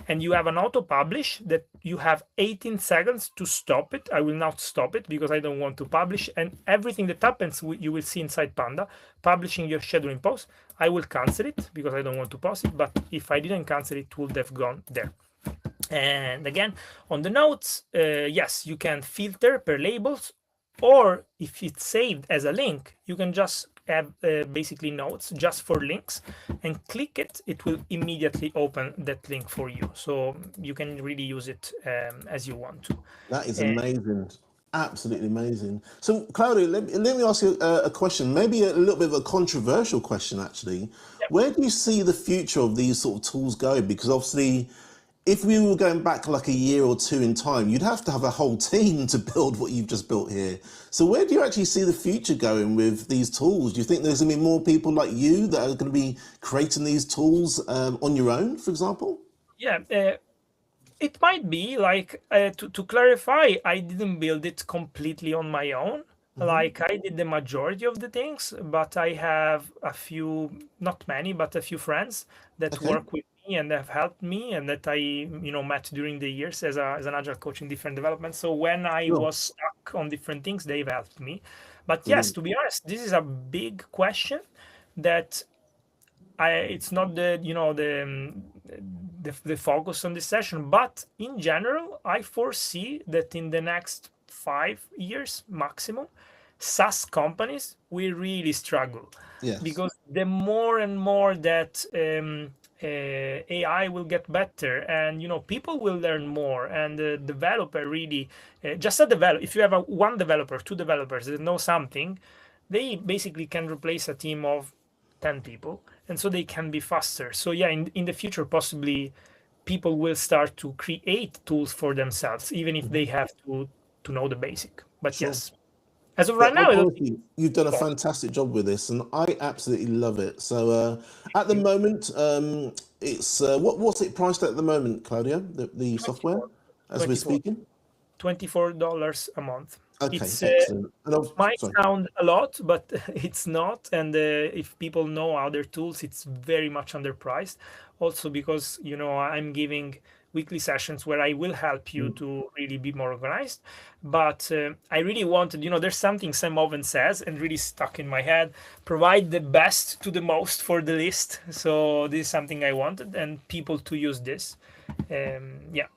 And you have an auto publish that you have 18 seconds to stop it. I will not stop it because I don't want to publish. And everything that happens, you will see inside Panda, publishing your scheduling post. I will cancel it because I don't want to post it. But if I didn't cancel it, it would have gone there. And again, on the notes, yes, you can filter per labels. Or if it's saved as a link, you can just have basically notes just for links and click it. It will immediately open that link for you. So you can really use it as you want to. That is amazing. Absolutely amazing. So Claudio, let me ask you a question, maybe a little bit of a controversial question, actually. Yep. Where do you see the future of these sort of tools going? Because obviously if we were going back like a year or two in time, you'd have to have a whole team to build what you've just built here. So where do you actually see the future going with these tools? Do you think there's going to be more people like you that are going to be creating these tools on your own, for example? Yeah, it might be like to clarify, I didn't build it completely on my own. Like I did the majority of the things, but I have a few, not many, but a few friends that Okay, work with me and have helped me and that I, met during the years as an agile coach in different developments. So when I sure, was stuck on different things, they've helped me. But yes, brilliant. to be honest, this is a big question that it's not the focus on this session, but in general, I foresee that in the next 5 years maximum, SaaS companies will really struggle Yes, because the more and more that AI will get better, and people will learn more, and the developer really just a develop. If you have one developer, two developers that know something, they basically can replace a team of 10 people, and so they can be faster. So yeah, in the future, possibly people will start to create tools for themselves, even if they have to know the basic. But sure. yes, as of right now, Well, I don't think honestly, you've done a so. fantastic job with this, and I absolutely love it. So, at the You moment, it's what's it priced at the moment, Claudio? The software, 24, as we're 24, speaking. $24 a month. Okay, It's excellent. And I've, might sorry. sound a lot, but it's not. And if people know other tools, it's very much underpriced. Also because I'm giving weekly sessions where I will help you Mm. to really be more organized. But I really wanted, there's something Sam Owen says and really stuck in my head: provide the best to the most for the list. So this is something I wanted, and people to use this. Yeah.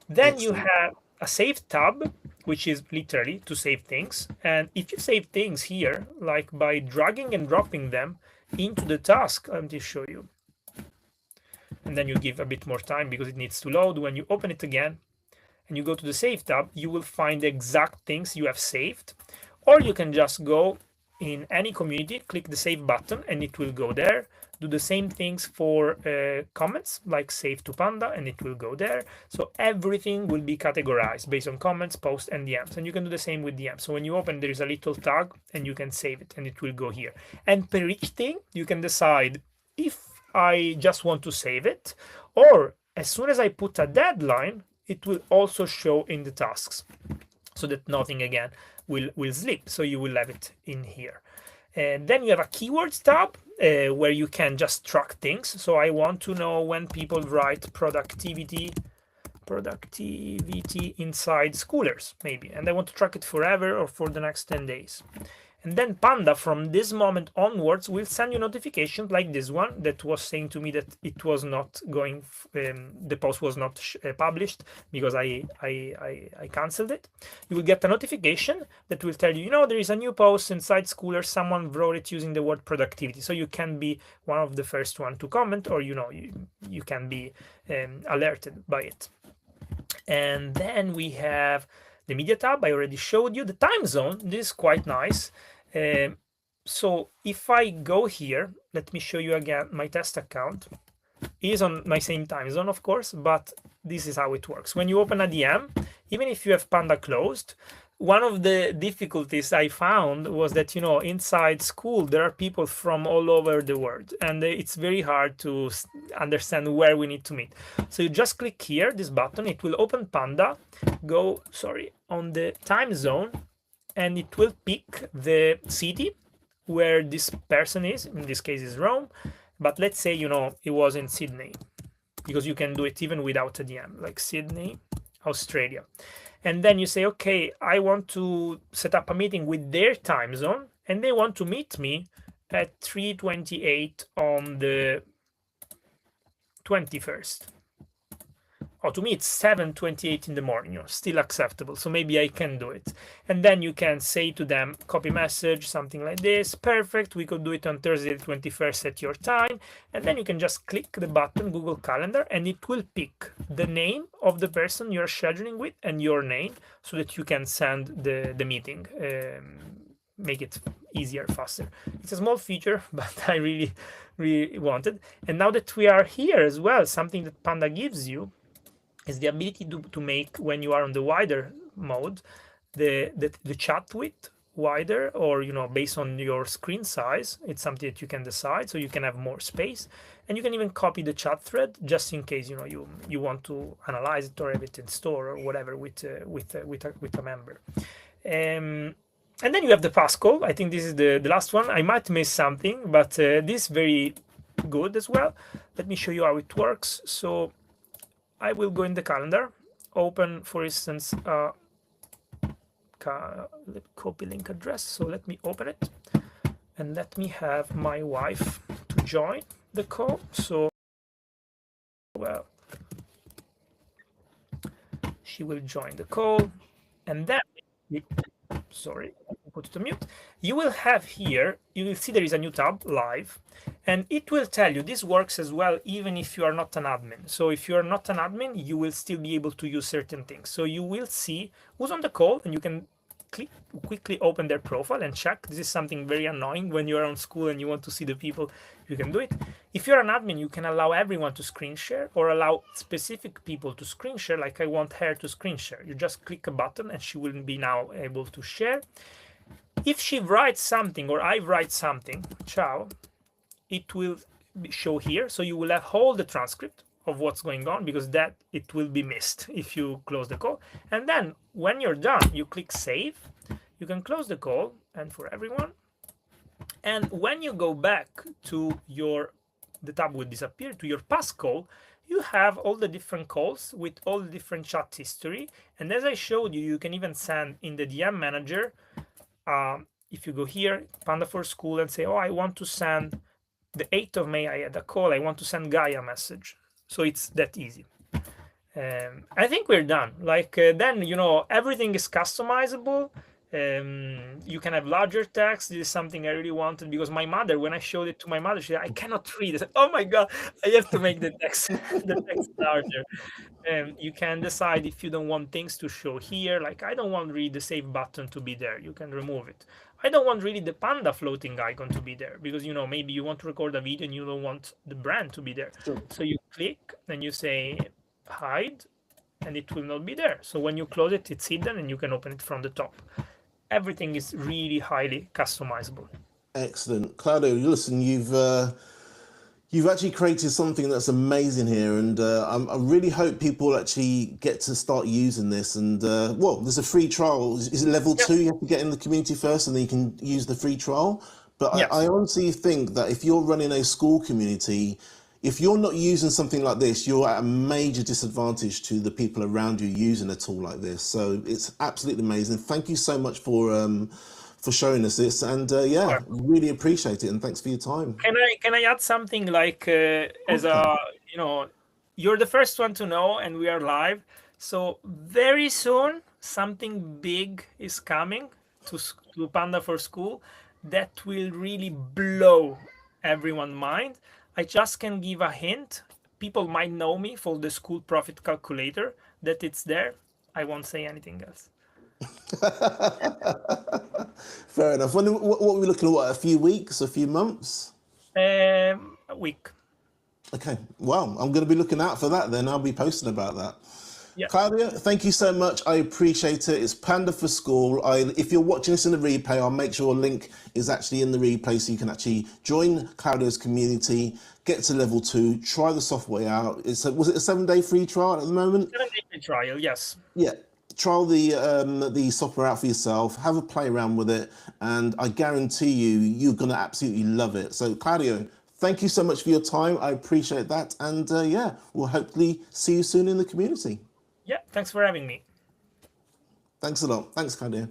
Then you Excellent. have a save tab, which is literally to save things. And if you save things here, like by dragging and dropping them into the task, let me show you. And then you give a bit more time because it needs to load. When you open it again and you go to the save tab, you will find the exact things you have saved. Or you can just go in any community, click the save button, and it will go there. Do the same things for comments, like save to Panda, and it will go there. So everything will be categorized based on comments, posts, and DMs. And you can do the same with DMs. So when you open, there is a little tag, and you can save it, and it will go here. And per each thing, you can decide if I just want to save it, or as soon as I put a deadline, it will also show in the tasks, so that nothing again will slip. So you will have it in here. And then you have a keywords tab where you can just track things. So I want to know when people write productivity inside schoolers, maybe, and I want to track it forever or for the next 10 days. And then Panda, from this moment onwards, will send you notifications like this one that was saying to me that it was not going, the post was not published because I canceled it. You will get a notification that will tell you, there is a new post inside Schooler. Someone wrote it using the word productivity. So you can be one of the first one to comment, or you can be alerted by it. And then we have the media tab. I already showed you the time zone. This is quite nice. So if I go here, let me show you again. My test account is on my same time zone, of course, but this is how it works. When you open a DM, even if you have Panda closed, one of the difficulties I found was that, inside Skool, there are people from all over the world, and it's very hard to understand where we need to meet. So you just click here, this button, it will open Panda, go, on the time zone, and it will pick the city where this person is. In this case is Rome, but let's say, it was in Sydney, because you can do it even without a DM, like Sydney, Australia. And then you say, okay, I want to set up a meeting with their time zone, and they want to meet me at 3:28 on the 21st. Or to me, it's 7:28 in the morning, still acceptable. So maybe I can do it. And then you can say to them, copy message, something like this. Perfect. We could do it on Thursday, the 21st at your time. And then you can just click the button, Google Calendar, and it will pick the name of the person you're scheduling with and your name, so that you can send the meeting. Make it easier, faster. It's a small feature, but I really wanted. And now that we are here as well, something that Panda gives you is the ability to make, when you are on the wider mode, the chat width wider, or based on your screen size. It's something that you can decide, so you can have more space, and you can even copy the chat thread just in case you want to analyze it or have it in store or whatever with a member. And then you have the passcode. I think this is the last one. I might miss something, but this is very good as well. Let me show you how it works. So I will go in the calendar, open, for instance, copy link address. So let me open it, and let me have my wife to join the call. So, well, she will join the call, and then, sorry, put it to mute. You will have here, you will see there is a new tab, live, and it will tell you, this works as well even if you are not an admin. So if you are not an admin, you will still be able to use certain things. So you will see who's on the call, and you can quickly open their profile and check. This is something very annoying when you are on Skool and you want to see the people. You can do it. If you're an admin, you can allow everyone to screen share, or allow specific people to screen share. Like I want her to screen share. You just click a button and she will be now able to share. If she writes something, or I write something, ciao, it will show here. So you will have all the transcript of what's going on, because that it will be missed if you close the call. And then when you're done, you click save. You can close the call, and for everyone. And when you go back to the tab will disappear, to your past call, you have all the different calls with all the different chat history. And as I showed you, you can even send in the DM manager. If you go here, Panda for Skool, and say, oh, I want to send the 8th of May, I had a call, I want to send Guy a message. So it's that easy. I think we're done. Like then, everything is customizable. You can have larger text. This is something I really wanted, because my mother, when I showed it to my mother, she said, I cannot read. I said, oh my God, I have to make the text, the text larger. You can decide if you don't want things to show here. Like I don't want really the save button to be there. You can remove it. I don't want really the Panda floating icon to be there, because maybe you want to record a video and you don't want the brand to be there. Sure. So you click and you say hide, and it will not be there. So when you close it, it's hidden, and you can open it from the top. Everything is really highly customizable. Excellent. Claudio, listen, you've actually created something that's amazing here, and I really hope people actually get to start using this. And well, there's a free trial. Is it level 2? You have to get in the community first, and then you can use the free trial. But Yes. I honestly think that if you're running a Skool community, if you're not using something like this, you're at a major disadvantage to the people around you using a tool like this. So it's absolutely amazing. Thank you so much for showing us this, and yeah, Sure. really appreciate it, and thanks for your time. Can I add something, like as a you're the first one to know, and we are live. So very soon something big is coming to Panda for Skool that will really blow everyone's mind. I just can give a hint. People might know me for the Skool profit calculator, that it's there. I won't say anything else. Fair enough. What are we looking at? What, a few weeks, a few months? A week. Okay. Well, I'm going to be looking out for that then. I'll be posting about that. Yeah. Claudio, thank you so much. I appreciate it. It's Panda for Skool. If you're watching this in the replay, I'll make sure a link is actually in the replay, so you can actually join Claudio's community, get to level 2, try the software out. Was it a 7-day free trial at the moment? 7-day free trial, yes. Yeah. Trial the software out for yourself, have a play around with it, and I guarantee you're going to absolutely love it. So Claudio, thank you so much for your time. I appreciate that. And yeah, we'll hopefully see you soon in the community. Yeah, thanks for having me. Thanks a lot. Thanks, Claudio.